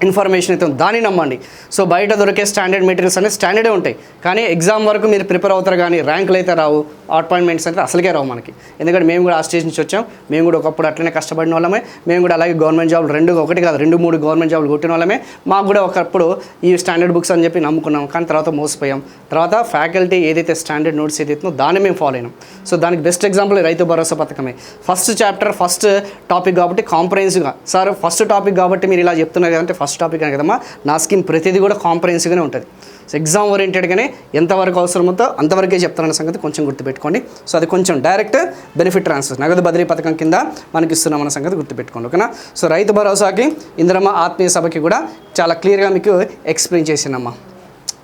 ఇన్ఫర్మేషన్ అయితే దాన్ని నమ్మండి. సో బయట దొరికే స్టాండర్డ్ మెటీరియల్స్ అనేది స్టాండర్డే ఉంటాయి, కానీ ఎగ్జామ్ వరకు మీరు ప్రిపేర్ అవుతారు, కానీ ర్యాంకులు అయితే రావు, అపాయింట్మెంట్స్ అంటే అసలుకే రావు మనకి. ఎందుకంటే మేము కూడా ఆ స్టేజ్ నుంచి వచ్చాం, మేము కూడా ఒకప్పుడు అట్లనే కష్టపడిన వాళ్ళమే, మేము కూడా అలాగే గవర్నమెంట్ జాబ్లు ఒకటి కాదు 2-3 గవర్నమెంట్ జాబ్లు కొట్టిన వాళ్ళమే. మాకు కూడా ఒకప్పుడు ఈ స్టాండర్డ్ బుక్స్ అని చెప్పి నమ్ముకున్నాం, కానీ తర్వాత మోసపోయాం. తర్వాత ఫ్యాకల్టీ ఏదైతే స్టాండర్డ్ నోట్స్ ఏదైతుందో దాన్ని మేము ఫాలో అయినాం. సో దానికి బెస్ట్ ఎగ్జాంపుల్ రైతు భరోసా పథకమే. ఫస్ట్ చాప్టర్ ఫస్ట్ టాపిక్ కాబట్టి కాంప్రహెన్సివ్గా, సార్ ఫస్ట్ టాపిక్ కాబట్టి మీరు ఇలా చెప్తున్నారు కదంటే ఫస్ట్ టాపిక్ అని కదమ్మా, నా స్కీమ్ ప్రతిదీ కూడా కాంప్రహెన్సివ్గానే ఉంటుంది. సో ఎగ్జామ్ ఓరియంటెడ్గానే ఎంతవరకు అవసరమో అంతవరకే చెప్తారన్న సంగతి కొంచెం గుర్తుపెట్టుకోండి. సో అది కొంచెం డైరెక్ట్ బెనిఫిట్ ట్రాన్స్ఫర్, నగదు బదిలీ పథకం కింద మనకి ఇస్తున్నామన్న సంగతి గుర్తుపెట్టుకోండి. ఓకేనా? సో రైతు భరోసాకి, ఇందిరమ్మ ఆత్మీయ సభకి కూడా చాలా క్లియర్గా మీకు ఎక్స్ప్లెయిన్ చేసినమ్మా.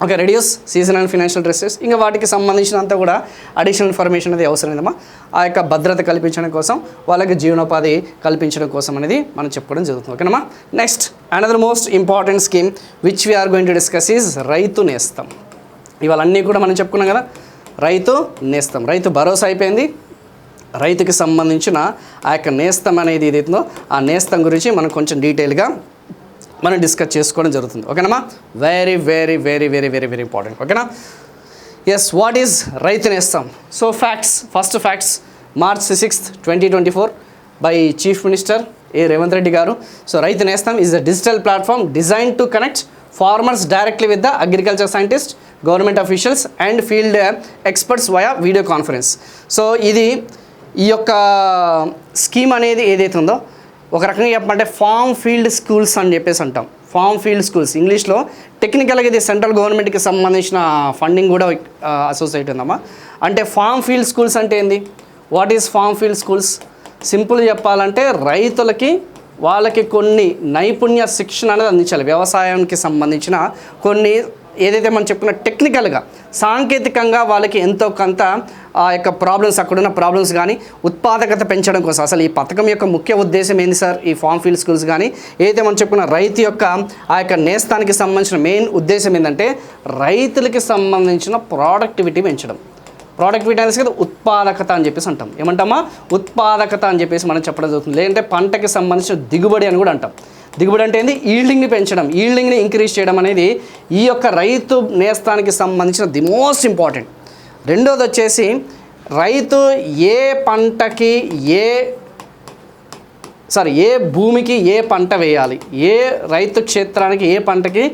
Okay, reduce season and financial restrictions, ఇంకా వాటికి సంబంధించినంత కూడా అడిషనల్ ఇన్ఫర్మేషన్ అనేది అవసరమైందమ్మా. ఆ యొక్క భద్రత కల్పించడం కోసం, వాళ్ళకి జీవనోపాధి కల్పించడం కోసం అనేది మనం చెప్పుకోవడం జరుగుతుంది. ఓకేనమ్మా? Next another most important scheme which we are going to discuss is Rythu Nestham. ఇవాళ అన్నీ కూడా మనం చెప్పుకున్నాం కదా, రైతు నేస్తం, రైతు భరోసా అయిపోయింది, రైతుకి సంబంధించిన ఆ యొక్క నేస్తం అనేది ఏదైతుందో ఆ నేస్తం గురించి మనం కొంచెం డీటెయిల్గా మనం డిస్కస్ చేసుకోవడం జరుగుతుంది. ఓకేనమ్మా? Very very very very very very important. ఓకేనా? ఎస్, వాట్ ఈజ్ రైతు నేస్తం? So facts, first facts, March 6th, 2024 by chief minister Revanth Reddy గారు. సో రైతు నేస్తం is a digital platform design to connect farmers directly with the agriculture scientist, government officials and field experts via video conference. So ఇది ఈ యొక్క scheme అనేది ఏదైతే ఉందో ఒక రకంగా చెప్పమంటే ఫార్మ్ ఫీల్డ్ స్కూల్స్ అని చెప్పేసి అంటాం. ఫార్మ్ ఫీల్డ్ స్కూల్స్ ఇంగ్లీష్లో, టెక్నికల్గా ఇది సెంట్రల్ గవర్నమెంట్కి సంబంధించిన ఫండింగ్ కూడా అసోసియేట్ ఉందమ్మా. అంటే ఫార్మ్ ఫీల్డ్ స్కూల్స్ అంటే ఏంది? What is farm field schools? Simple చెప్పాలంటే రైతులకి వాళ్ళకి కొన్ని నైపుణ్య శిక్షణ అనేది అందించాలి. వ్యవసాయానికి సంబంధించిన కొన్ని ఏదైతే మనం చెప్పుకున్న టెక్నికల్గా సాంకేతికంగా వాళ్ళకి ఎంతో కొంత ఆ యొక్క ప్రాబ్లమ్స్, అక్కడున్న ప్రాబ్లమ్స్ కానీ ఉత్పాదకత పెంచడం కోసం. అసలు ఈ పథకం యొక్క ముఖ్య ఉద్దేశం ఏంది సార్? ఈ ఫార్మ్ ఫీల్డ్ స్కూల్స్ కానీ ఏదైతే మనం చెప్పుకున్న రైతు యొక్క ఆ యొక్క నేస్తానికి సంబంధించిన మెయిన్ ఉద్దేశం ఏంటంటే రైతులకి సంబంధించిన ప్రోడక్టివిటీ పెంచడం. ప్రోడక్టివిటీ అనేది కదా ఉత్పాదకత అని చెప్పేసి అంటాం. ఏమంటామా? ఉత్పాదకత అని చెప్పేసి మనం చెప్పడం జరుగుతుంది. లేదంటే పంటకి సంబంధించిన దిగుబడి అని కూడా అంటాం. దిగుబడి అంటే ఏంది? ఈల్డింగ్ని పెంచడం, ఈల్డింగ్ని ఇంక్రీజ్ చేయడం అనేది ఈ యొక్క రైతు నేస్తానికి సంబంధించిన ది మోస్ట్ ఇంపార్టెంట్. రెండోది వచ్చేసి రైతు ఏ పంటకి ఏ భూమికి ఏ పంట వేయాలి, ఏ రైతు క్షేత్రానికి ఏ పంటకి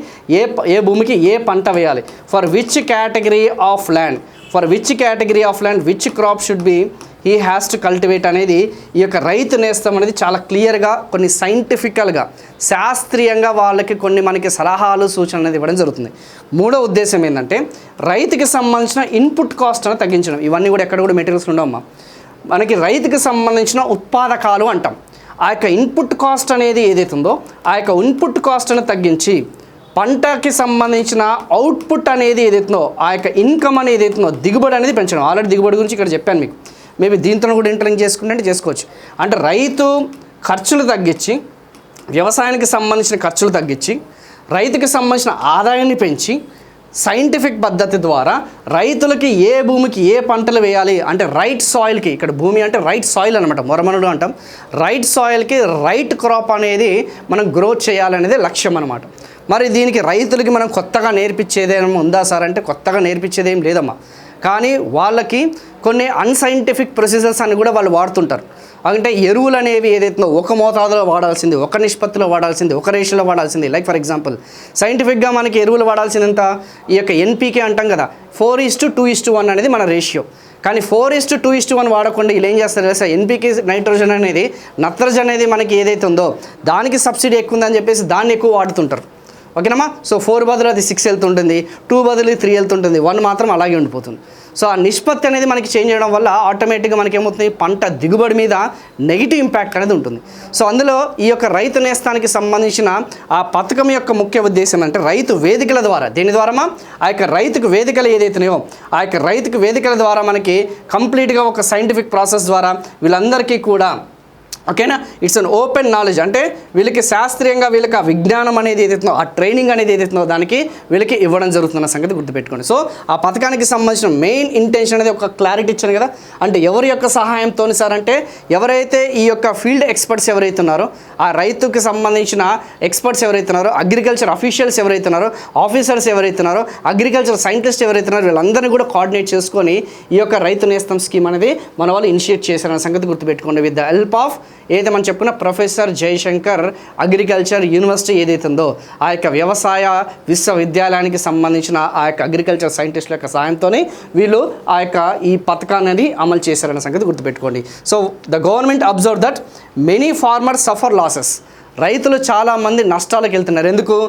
ఏ భూమికి ఏ పంట వేయాలి, for which category of land which crop should be he has to cultivate అనేది ఈ యొక్క రైతు నేస్తం అనేది చాలా క్లియర్గా కొన్ని సైంటిఫికల్గా శాస్త్రీయంగా వాళ్ళకి కొన్ని మనకి సలహాలు సూచనలు అనేది ఇవ్వడం జరుగుతుంది. మూడో ఉద్దేశం ఏంటంటే రైతుకి సంబంధించిన ఇన్పుట్ కాస్ట్ అనేది తగ్గించడం. ఇవన్నీ కూడా ఎక్కడ కూడా మెటీరియల్స్ ఉండవమ్మా. మనకి రైతుకి సంబంధించిన ఉత్పాదకాలు అంటాం. ఆ యొక్క ఇన్పుట్ కాస్ట్ అనేది ఏదైతే ఉందో ఆ యొక్క ఇన్పుట్ కాస్ట్ని తగ్గించి పంటకి సంబంధించిన అవుట్పుట్ అనేది ఏదైతుందో ఆ యొక్క ఇన్కమ్ అనేది ఏదైతుందో దిగుబడి అనేది పెంచడం. ఆల్రెడీ దిగుబడి గురించి ఇక్కడ చెప్పాను మీకు. మేబీ దీంతో కూడా ఇంటర్లింక్ చేసుకుంటే చేసుకోవచ్చు. అంటే రైతు ఖర్చులు తగ్గించి, వ్యవసాయానికి సంబంధించిన ఖర్చులు తగ్గించి, రైతుకి సంబంధించిన ఆదాయాన్ని పెంచి, సైంటిఫిక్ పద్ధతి ద్వారా రైతులకి ఏ భూమికి ఏ పంటలు వేయాలి అంటే రైట్ సాయిల్కి, ఇక్కడ భూమి అంటే రైట్ సాయిల్ అనమాట, మొరమనుడు అంటాం. రైట్ సాయిల్కి రైట్ క్రాప్ అనేది మనం గ్రోత్ చేయాలనేది లక్ష్యం అనమాట. మరి దీనికి రైతులకి మనం కొత్తగా నేర్పించేదేమో ఉందా సార్ అంటే కొత్తగా నేర్పించేది ఏం లేదమ్మా. కానీ వాళ్ళకి కొన్ని అన్సైంటిఫిక్ ప్రొసీజర్స్ అని కూడా వాళ్ళు వాడుతుంటారు. అంటే ఎరువులు అనేవి ఏదైతుందో ఒక మోతాదులో వాడాల్సింది, ఒక నిష్పత్తిలో వాడాల్సింది, ఒక రేషియోలో వాడాల్సింది. లైక్ ఫర్ ఎగ్జాంపుల్ సైంటిఫిక్గా మనకి ఎరువులు వాడాల్సింది ఎంత? ఈ యొక్క NPK అంటాం కదా, 4:2:1 అనేది మన రేషియో. కానీ 4:2:1 వాడకుండా వీళ్ళు ఏం చేస్తారు తెలుసా? NPK నైట్రోజన్ అనేది, నత్రజని అనేది మనకి ఏదైతే ఉందో దానికి సబ్సిడీ ఎక్కువ ఉందని చెప్పేసి దాన్ని ఎక్కువ వాడుతుంటారు. ఓకేనమ్మా? సో 4 బదులు అది 6 వెళ్తుంటుంది, 2 బదులు 3 వెళ్తుంటుంది, 1 మాత్రం అలాగే ఉండిపోతుంది. సో ఆ నిష్పత్తి అనేది మనకి చేంజ్ చేయడం వల్ల ఆటోమేటిక్గా మనకి ఏమవుతుంది? పంట దిగుబడి మీద నెగిటివ్ ఇంపాక్ట్ అనేది ఉంటుంది. సో అందులో ఈ యొక్క రైతు నేస్తానికి సంబంధించిన ఆ పథకం యొక్క ముఖ్య ఉద్దేశం అంటే రైతు వేదికల ద్వారా, దేని ద్వారామా? ఆ యొక్క రైతుకు వేదికలు ఏదైతున్నాయో ఆ యొక్క రైతుకు వేదికల ద్వారా మనకి కంప్లీట్గా ఒక సైంటిఫిక్ ప్రాసెస్ ద్వారా వీళ్ళందరికీ కూడా ఓకేనా, ఇట్స్ అన్ ఓపెన్ నాలెడ్జ్. అంటే వీళ్ళకి శాస్త్రీయంగా వీళ్ళకి ఆ విజ్ఞానం అనేది ఏదైతుందో, ఆ ట్రైనింగ్ అనేది ఏదైతుందో దానికి వీళ్ళకి ఇవ్వడం జరుగుతున్న సంగతి గుర్తుపెట్టుకోండి. సో ఆ పథకానికి సంబంధించిన మెయిన్ ఇంటెన్షన్ అనేది ఒక క్లారిటీ ఇచ్చాను కదా. అంటే ఎవరి యొక్క సహాయంతో సార్ అంటే ఎవరైతే ఈ యొక్క ఫీల్డ్ ఎక్స్పర్ట్స్ ఎవరైతే ఉన్నారో, ఆ రైతుకి సంబంధించిన ఎక్స్పర్ట్స్ ఎవరైతే ఉన్నారో, అగ్రికల్చర్ అఫీషియల్స్ ఎవరైతే ఉన్నారో, ఆఫీసర్స్ ఎవరైతే ఉన్నారో, అగ్రికల్చర్ సైంటిస్ట్ ఎవరైతే ఉన్నారో వీళ్ళందరినీ కూడా కోఆర్డినేట్ చేసుకొని ఈ యొక్క రైతు నేస్తం స్కీమ్ అనేది మన వాళ్ళు ఇనిషియేట్ చేశారన్న సంగతి గుర్తుపెట్టుకోండి. విత్ ద హెల్ప్ ఆఫ్ ఏదైతే మనం చెప్పుకున్న ప్రొఫెసర్ జయశంకర్ అగ్రికల్చర్ యూనివర్సిటీ ఏదైతే ఉందో ఆ యొక్క వ్యవసాయ విశ్వవిద్యాలయానికి సంబంధించిన ఆ యొక్క అగ్రికల్చర్ సైంటిస్టుల యొక్క సహాయంతోనే వీళ్ళు ఆ యొక్క ఈ పథకాన్ని అమలు చేశారన్న సంగతి గుర్తుపెట్టుకోండి. So the government observe that many farmers suffer losses. రైతులు చాలామంది నష్టాలకు వెళ్తున్నారు. ఎందుకు?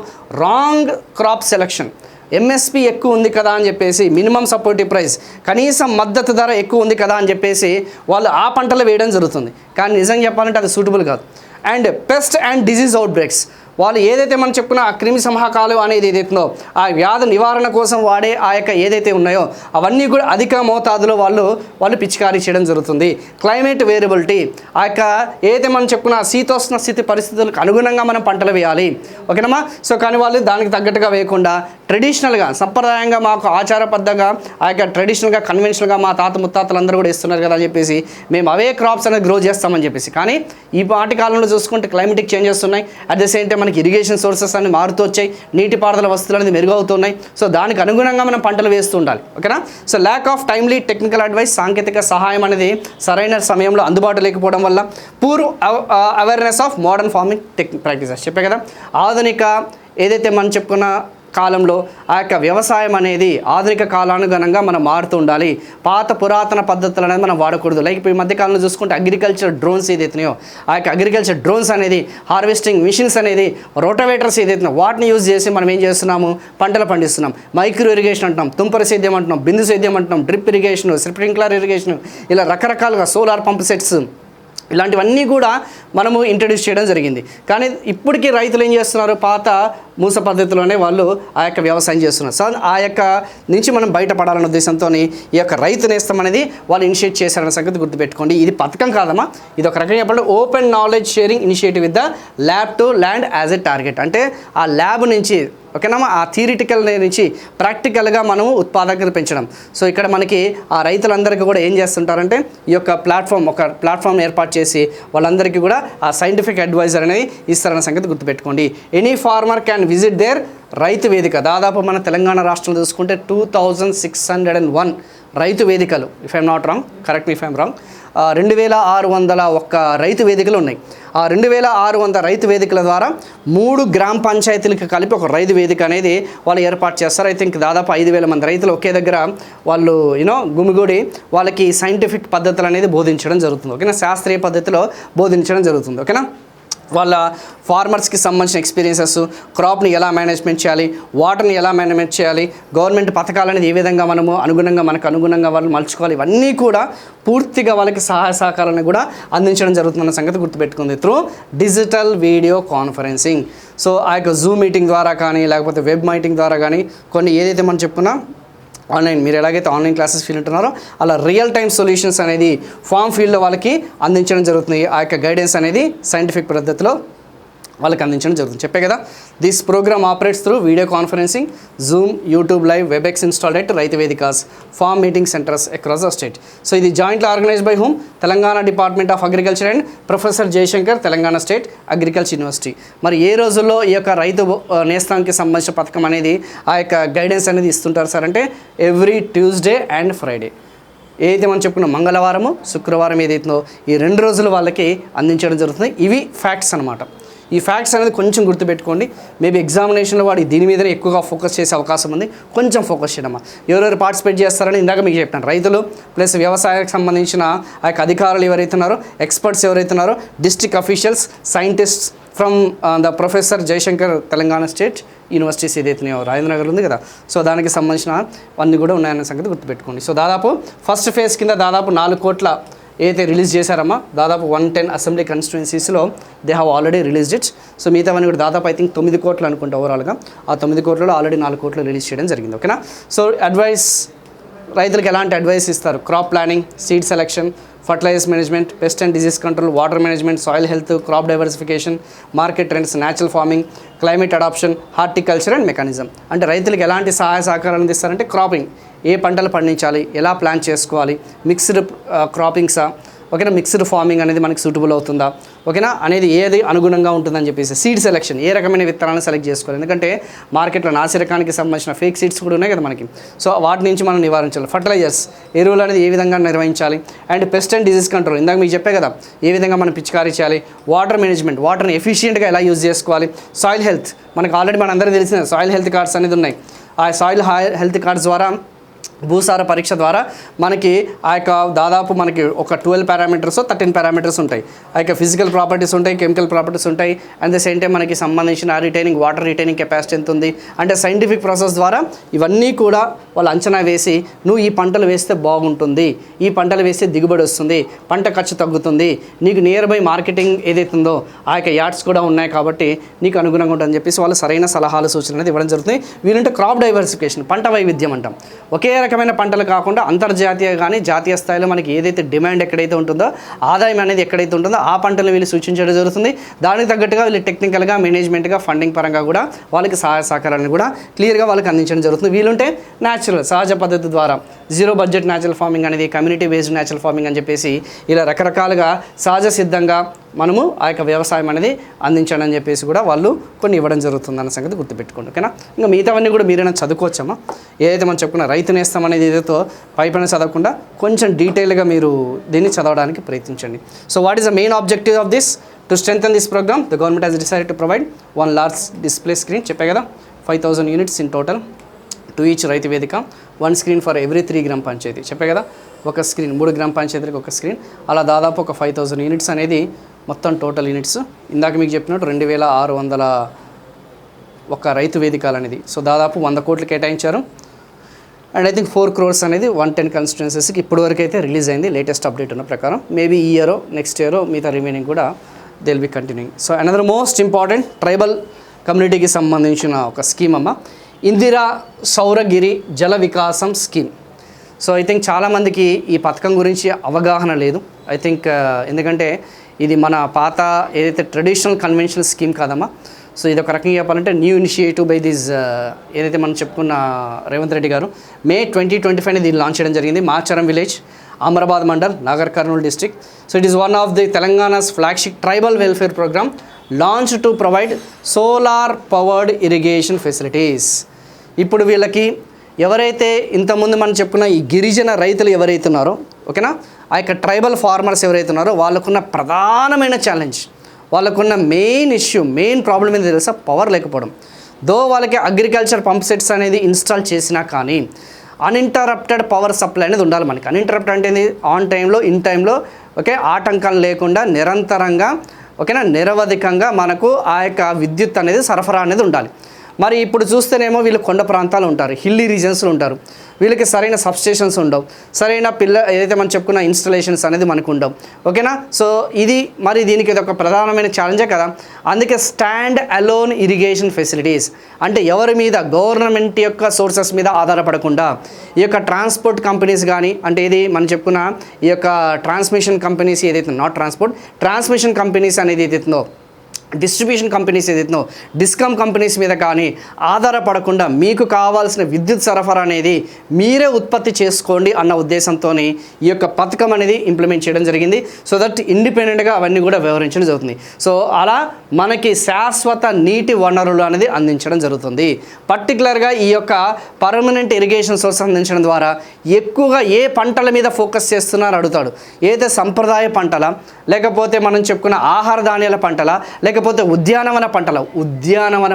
Wrong crop selection. MSP ఎక్కువ ఉంది కదా అని చెప్పేసి, మినిమం సపోర్టివ్ ప్రైస్, కనీసం మద్దతు ధర ఎక్కువ ఉంది కదా అని చెప్పేసి వాళ్ళు ఆ పంటలు వేయడం జరుగుతుంది. కానీ నిజంగా చెప్పాలంటే అది సూటబుల్ కాదు. And pest and disease outbreaks, వాళ్ళు ఏదైతే మనం చెప్పుకున్న ఆ క్రిమి సంహాకాలు అనేది ఏదైతుందో ఆ వ్యాధి నివారణ కోసం వాడే ఆ యొక్క ఏదైతే ఉన్నాయో అవన్నీ కూడా అధిక మోతాదులో వాళ్ళు పిచికారీ చేయడం జరుగుతుంది. క్లైమేట్ వేరియబిలిటీ, ఆ యొక్క ఏదైతే మనం చెప్పుకున్న శీతోష్ణ స్థితి పరిస్థితులకు అనుగుణంగా మనం పంటలు వేయాలి. ఓకేనమ్మా? సో కానీ వాళ్ళు దానికి తగ్గట్టుగా వేయకుండా ట్రెడిషనల్గా, సంప్రదాయంగా, మాకు ఆచారబద్ధంగా ఆ యొక్క ట్రెడిషనల్గా కన్వెన్షనల్గా మా తాత ముత్తాతలందరూ కూడా ఇస్తున్నారు కదా అని చెప్పేసి మేము అవే క్రాప్స్ అనేది గ్రో చేస్తామని చెప్పేసి. కానీ ఈ పాటి కాలంలో చూసుకుంటే క్లైమేటిక్ చేంజెస్ ఉన్నాయి. అట్ ద సేమ్ టైం మనకి ఇరిగేషన్ సోర్సెస్ అన్ని మారుతూ వచ్చాయి, నీటిపారుదల వస్తువులు అనేది మెరుగవుతున్నాయి. సో దానికి అనుగుణంగా మనం పంటలు వేస్తూ ఉండాలి. ఓకేనా? So lack of timely technical advice, సాంకేతిక సహాయం అనేది సరైన సమయంలో అందుబాటు లేకపోవడం వల్ల, poor awareness of modern farming practices చెప్పే కదా. ఆధునిక ఏదైతే మనం చెప్పుకున్న కాలంలో ఆ యొక్క వ్యవసాయం అనేది ఆధునిక కాలానుగుణంగా మనం మారుతూ ఉండాలి. పాత పురాతన పద్ధతులు అనేది మనం వాడకూడదు. లైక్ ఇప్పుడు ఈ మధ్యకాలంలో చూసుకుంటే అగ్రికల్చర్ డ్రోన్స్ ఏదైతున్నాయో ఆ యొక్క అగ్రికల్చర్ డ్రోన్స్ అనేది, హార్వెస్టింగ్ మిషన్స్ అనేది, రోటవేటర్స్ ఏదైతున్నాయో వాటిని యూజ్ చేసి మనం ఏం చేస్తున్నాము? పంటలు పండిస్తున్నాం. మైక్రో ఇరిగేషన్ అంటున్నాం, తుంపర సేద్యం అంటున్నాం, బిందు సేద్యం అంటున్నాం, డ్రిప్ ఇరిగేషన్, స్ప్రింక్లర్ ఇరిగేషన్, ఇలా రకరకాలుగా సోలార్ పంప్ సెట్స్, ఇలాంటివన్నీ కూడా మనము ఇంట్రడ్యూస్ చేయడం జరిగింది. కానీ ఇప్పటికీ రైతులు ఏం చేస్తున్నారు, పాత మూస పద్ధతిలోనే వాళ్ళు ఆ యొక్క వ్యవసాయం చేస్తున్నారు. సో ఆ యొక్క నుంచి మనం బయటపడాలనే ఉద్దేశంతో ఈ యొక్క రైతు నేస్తం అనేది వాళ్ళు ఇనిషియేట్ చేశారన్న సంగతి గుర్తుపెట్టుకోండి. ఇది పథకం కాదమ్మా, ఇది ఒక రకంగా చెప్పాలంటే open knowledge sharing initiative with the lab to land as a target. అంటే ఆ ల్యాబ్ నుంచి ఓకేనా ఆ థియరిటికల్ నుంచి ప్రాక్టికల్గా మనము ఉత్పాదకత పెంచడం. సో ఇక్కడ మనకి ఆ రైతులందరికీ కూడా ఏం చేస్తుంటారంటే ఈ యొక్క ఒక ప్లాట్ఫామ్ ఏర్పాటు చేసి వాళ్ళందరికీ కూడా ఆ సైంటిఫిక్ అడ్వైజర్ అనేది ఇస్తారన్న సంగతి గుర్తుపెట్టుకోండి. Any farmer can visit there Rythu Vedika. దాదాపు మన తెలంగాణ రాష్ట్రంలో చూసుకుంటే 2601 రైతు వేదికలు, if I'm not wrong, correct me if I'm wrong, 2601 రైతు వేదికలు ఉన్నాయి. ఆ 2600 రైతు వేదికల ద్వారా 3 గ్రామ పంచాయతీలకు కలిపి ఒక రైతు వేదిక అనేది వాళ్ళు ఏర్పాటు చేస్తారు. ఐ థింక్ దాదాపు 5000 మంది రైతులు ఒకే దగ్గర వాళ్ళు గుమిగూడి వాళ్ళకి సైంటిఫిక్ పద్ధతులు అనేది బోధించడం జరుగుతుంది. ఓకేనా, శాస్త్రీయ పద్ధతిలో బోధించడం జరుగుతుంది. ఓకేనా, వాళ్ళ ఫార్మర్స్కి సంబంధించిన ఎక్స్పీరియన్సెస్, క్రాప్ని ఎలా మేనేజ్మెంట్ చేయాలి, వాటర్ని ఎలా మేనేజ్మెంట్ చేయాలి, గవర్నమెంట్ పథకాలు అనేది ఏ విధంగా మనకు అనుగుణంగా వాళ్ళు మలుచుకోవాలి, ఇవన్నీ కూడా పూర్తిగా వాళ్ళకి సహాయ సహకారాలను కూడా అందించడం జరుగుతుందన్న సంగతి గుర్తుపెట్టుకుంది through digital video conferencing. So ఆ యొక్క జూమ్ మీటింగ్ ద్వారా కానీ లేకపోతే వెబ్ మీటింగ్ ద్వారా కానీ కొన్ని ఏదైతే మనం చెప్పుకున్నా ఆన్లైన్, మీరు ఎలాగైతే ఆన్లైన్ క్లాసెస్ ఫీల్ ఉంటున్నారో అలా రియల్ టైమ్ సొల్యూషన్స్ అనేది ఫామ్ ఫీల్డ్లో వాళ్ళకి అందించడం జరుగుతుంది. ఆ యొక్క గైడెన్స్ అనేది సైంటిఫిక్ పద్ధతిలో వాళ్ళకి అందించడం జరుగుతుంది. చెప్పే కదా, this programme operates through video conferencing, Zoom, YouTube live, Webex installed at Rythu Vedikas, farm meeting centres across the state. So ఇది jointly organised by whom, Telangana Department of Agriculture and professor Jayashankar, Telangana State Agriculture University. మరి ఏ రోజుల్లో ఈ యొక్క రైతు నేస్తానికి సంబంధించిన పథకం అనేది ఆ యొక్క గైడెన్స్ అనేది ఇస్తుంటారు సార్ అంటే ఎవ్రీ ట్యూస్డే అండ్ ఫ్రైడే. ఏదైతే మనం చెప్పుకున్న మంగళవారము శుక్రవారం ఏదైతుందో ఈ 2 రోజులు వాళ్ళకి అందించడం జరుగుతుంది. ఇవి ఫ్యాక్ట్స్ అనమాట. ఈ ఫ్యాక్ట్స్ అనేది కొంచెం గుర్తుపెట్టుకోండి. మేబీ ఎగ్జామినేషన్లో వాడు దీని మీదనే ఎక్కువగా ఫోకస్ చేసే అవకాశం ఉంది, కొంచెం ఫోకస్ చేయడమ్మా. ఎవరెవరు పార్టిసిపేట్ చేస్తారని ఇందాక మీకు చెప్పాను, రైతులు ప్లస్ వ్యవసాయానికి సంబంధించిన ఆ యొక్క అధికారులు ఎవరైతే ఉన్నారో, ఎక్స్పర్ట్స్ ఎవరైతే ఉన్నారో, district officials, scientists from the professor Jayashankar Telangana state universities ఏదైతే రాజేంద్రనగర్ ఉంది కదా, సో దానికి సంబంధించిన అన్నీ కూడా ఉన్నాయన్న సంగతి గుర్తుపెట్టుకోండి. సో దాదాపు ఫస్ట్ ఫేజ్ కింద దాదాపు 4 కోట్ల ఏదైతే రిలీజ్ చేశారమ్మా, దాదాపు 110 అసెంబ్లీ కాన్స్టిట్యుయెన్సీస్లో they have already released it. So మిగతావన్నీ కూడా దాదాపు ఐ థింక్ 9 కోట్లు అనుకుంటా ఓవరాల్గా. ఆ 9 కోట్లలో ఆల్రెడీ 4 కోట్లు రిలీజ్ చేయడం జరిగింది. ఓకేనా, సో అడ్వైస్, రైతులకు ఎలాంటి అడ్వైస్ ఇస్తారు, crop planning, seed selection, fertilisers management, pest and disease control, water management, soil health, crop diversification, market trends, natural farming, climate adaption, horticulture and mechanism. అంటే రైతులకు ఎలాంటి సహాయ సహకారాలు అందిస్తారంటే క్రాపింగ్, ఏ పంటలు పండించాలి, ఎలా ప్లాన్ చేసుకోవాలి, మిక్స్డ్ క్రాపింగ్సా, ఓకేనా, మిక్స్డ్ ఫార్మింగ్ అనేది మనకి సూటబుల్ అవుతుందా, ఓకేనా, అనేది ఏది అనుగుణంగా ఉంటుందని చెప్పేసి, సీడ్ సెలెక్షన్, ఏ రకమైన విత్తనాలను సెలెక్ట్ చేసుకోవాలి. ఎందుకంటే మార్కెట్లో నాసిరకానికి సంబంధించిన ఫేక్ సీడ్స్ కూడా ఉన్నాయి కదా మనకి, సో వాటి నుంచి మనం నివారించాలి. ఫర్టిలైజర్స్, ఎరువులు అనేది ఏ విధంగా నిర్వహించాలి, and pest and disease control, ఇందాక మీకు చెప్పే కదా ఏ విధంగా మనం పిచికారీ చేయాలి, వాటర్ మేనేజ్మెంట్, వాటర్ని ఎఫిషియెంట్గా ఎలా యూజ్ చేసుకోవాలి, సాయిల్ హెల్త్, మనకు ఆల్రెడీ మనందరికీ తెలిసిన సాయిల్ హెల్త్ కార్డ్స్ అనేది ఉన్నాయి. ఆ సాయిల్ హెల్త్ కార్డ్స్ ద్వారా భూసార పరీక్ష ద్వారా మనకి ఆ యొక్క దాదాపు మనకి ఒక 12 పారామీటర్స్ 13 పారామీటర్స్ ఉంటాయి. ఆ యొక్క ఫిజికల్ ప్రాపర్టీస్ ఉంటాయి, కెమికల్ ప్రాపర్టీస్ ఉంటాయి, అండ్ ద సేమ్ టైం మనకి సంబంధించిన వాటర్ రిటైనింగ్ కెపాసిటీ ఎంత ఉంది అంటే సైంటిఫిక్ ప్రాసెస్ ద్వారా ఇవన్నీ కూడా వాళ్ళు అంచనా వేసి నువ్వు ఈ పంటలు వేస్తే బాగుంటుంది, ఈ పంటలు వేస్తే దిగుబడి వస్తుంది, పంట ఖర్చు తగ్గుతుంది, నీకు నియర్ బై మార్కెటింగ్ ఏదైతుందో ఆ యొక్క యార్డ్స్ కూడా ఉన్నాయి కాబట్టి నీకు అనుగుణంగా ఉంటుందని చెప్పేసి వాళ్ళు సరైన సలహాలు సూచనలు అనేది ఇవ్వడం జరుగుతుంది. వీళ్ళంటే క్రాప్ డైవర్సిఫికేషన్, పంట వైవిధ్యం అంటాం. ఒకే రకమైన పంటలు కాకుండా అంతర్జాతీయ కానీ జాతీయ స్థాయిలో మనకి ఏదైతే డిమాండ్ ఎక్కడైతే ఉంటుందో, ఆదాయం అనేది ఎక్కడైతే ఉంటుందో ఆ పంటలు వీళ్ళు సూచించడం జరుగుతుంది. దానికి తగ్గట్టుగా వీళ్ళు టెక్నికల్గా, మేనేజ్మెంట్గా, ఫండింగ్ పరంగా కూడా వాళ్ళకి సహాయ సహకారాన్ని కూడా క్లియర్గా వాళ్ళకి అందించడం జరుగుతుంది. వీళ్ళుంటే న్యాచురల్, సహజ పద్ధతి ద్వారా జీరో బడ్జెట్ న్యాచురల్ ఫార్మింగ్ అనేది, కమ్యూనిటీ బేస్డ్ న్యాచురల్ ఫార్మింగ్ అని చెప్పేసి ఇలా రకరకాలుగా సహజ సిద్ధంగా మనము ఆ యొక్క వ్యవసాయం అనేది అందించడం అని చెప్పేసి కూడా వాళ్ళు కొన్ని ఇవ్వడం జరుగుతుంది అన్న సంగతి గుర్తుపెట్టుకోండి. ఓకేనా, ఇంకా మిగతావన్నీ కూడా మీరైనా చదువుకోవచ్చమ్మా. ఏదైతే మనం చెప్పుకున్న రైతు నేస్తం అనేది ఏదైతే పైపైన చదవకుండా కొంచెం డీటెయిల్గా మీరు దీన్ని చదవడానికి ప్రయత్నించండి. So what is the main objective of this? To strengthen this programme the government has decided to provide 1 large display screen. చెప్పే కదా 5000 units in total to each Rythu Vedika, 1 screen for every 3 గ్రామ పంచాయతీ. చెప్పే కదా ఒక స్క్రీన్ 3 గ్రామ పంచాయతీలకు ఒక స్క్రీన్, అలా దాదాపు ఒక 5000 యూనిట్స్ అనేది మొత్తం టోటల్ యూనిట్స్. ఇందాక మీకు చెప్పినట్టు 2600 రైతు వేదికలు అనేది. సో దాదాపు 100 కోట్లు కేటాయించారు. అండ్ ఐ థింక్ 4 crores అనేది 110 కాన్స్టిట్యున్సీస్కి ఇప్పటివరకు అయితే రిలీజ్ అయింది లేటెస్ట్ అప్డేట్ ఉన్న ప్రకారం. మేబీ ఈ ఇయర్ నెక్స్ట్ ఇయర్ మిగతా రిమైనింగ్ కూడా they will be continuing. So another most important tribal కమ్యూనిటీకి సంబంధించిన ఒక స్కీమ్ అమ్మ, ఇందిరా సౌరగిరి జల వికాసం స్కీమ్. సో ఐ థింక్ చాలామందికి ఈ పథకం గురించి అవగాహన లేదు. ఐ థింక్ ఎందుకంటే ఇది మన పాత ఏదైతే ట్రెడిషనల్ కన్వెన్షనల్ స్కీమ్ కాదమ్మా. సో ఇది ఒక రకంగా చెప్పాలంటే న్యూ ఇనిషియేటివ్ బై దిస్ ఏదైతే మనం చెప్పుకున్న రేవంత్ రెడ్డి గారు May 2025 దీన్ని లాంచ్ చేయడం జరిగింది. Macharam village, Amrabad mandal, Nagar Kurnool district. So it is one of the Telangana's flagship tribal welfare programme launch to provide solar powered irrigation facilities. ఇప్పుడు వీళ్ళకి ఎవరైతే ఇంతకుముందు మనం చెప్పుకున్న ఈ గిరిజన రైతులు ఎవరైతే ఉన్నారో, ఓకేనా, ఆ యొక్క ట్రైబల్ ఫార్మర్స్ ఎవరైతే ఉన్నారో వాళ్ళకున్న ప్రధానమైన ఛాలెంజ్, వాళ్ళకున్న మెయిన్ ఇష్యూ, మెయిన్ ప్రాబ్లం ఏంటి తెలుసా? పవర్ లేకపోవడం. దో వాళ్ళకి అగ్రికల్చర్ పంప్ సెట్స్ అనేది ఇన్స్టాల్ చేసినా కానీ అన్ఇంటరప్టెడ్ పవర్ సప్లై అనేది ఉండాలి మనకి. అన్ఇంటరప్టెడ్ అంటే ఏంది? ఆన్ టైంలో, ఇన్ టైంలో, ఓకే, ఆటంకాలు లేకుండా నిరంతరంగా, ఓకేనా, నిరవధికంగా మనకు ఆ యొక్క విద్యుత్ అనేది సరఫరా అనేది ఉండాలి. మరి ఇప్పుడు చూస్తేనేమో వీళ్ళు కొండ ప్రాంతాలు ఉంటారు, హిల్లీ రీజన్స్లో ఉంటారు, వీళ్ళకి సరైన సబ్స్టేషన్స్ ఉండవు, సరైన ఏదైతే మనం చెప్పుకున్న ఇన్స్టలేషన్స్ అనేది మనకు ఉండవు, ఓకేనా. సో ఇది మరి దీనికి ఇది ఒక ప్రధానమైన ఛాలెంజే కదా. అందుకే స్టాండ్ అలోన్ ఇరిగేషన్ ఫెసిలిటీస్ అంటే ఎవరి మీద, గవర్నమెంట్ యొక్క సోర్సెస్ మీద ఆధారపడకుండా ఈ యొక్క ట్రాన్స్పోర్ట్ కంపెనీస్ కానీ, అంటే ఇది మనం చెప్పుకున్న ఈ యొక్క ట్రాన్స్మిషన్ కంపెనీస్ ఏదైతే, నాట్ ట్రాన్స్పోర్ట్, ట్రాన్స్మిషన్ కంపెనీస్ అనేది ఏదైతుందో, డిస్ట్రిబ్యూషన్ కంపెనీస్ ఏదైతుందో, డిస్కామ్ కంపెనీస్ మీద కానీ ఆధారపడకుండా మీకు కావాల్సిన విద్యుత్ సరఫరా అనేది మీరే ఉత్పత్తి చేసుకోండి అన్న ఉద్దేశంతో ఈ యొక్క పథకం అనేది ఇంప్లిమెంట్ చేయడం జరిగింది. సో దట్ ఇండిపెండెంట్గా అవన్నీ కూడా వివరించడం జరుగుతుంది. సో అలా మనకి శాశ్వత నీటి వనరులు అనేది అందించడం జరుగుతుంది. పర్టికులర్గా ఈ యొక్క పర్మనెంట్ ఇరిగేషన్ సోర్స్ అందించడం ద్వారా ఎక్కువగా ఏ పంటల మీద ఫోకస్ చేస్తున్నారో అడుగుతాడు. ఏదైతే సంప్రదాయ పంటల, లేకపోతే మనం చెప్పుకున్న ఆహార ధాన్యాల పంటల, లేకపోతే ఉద్యానవన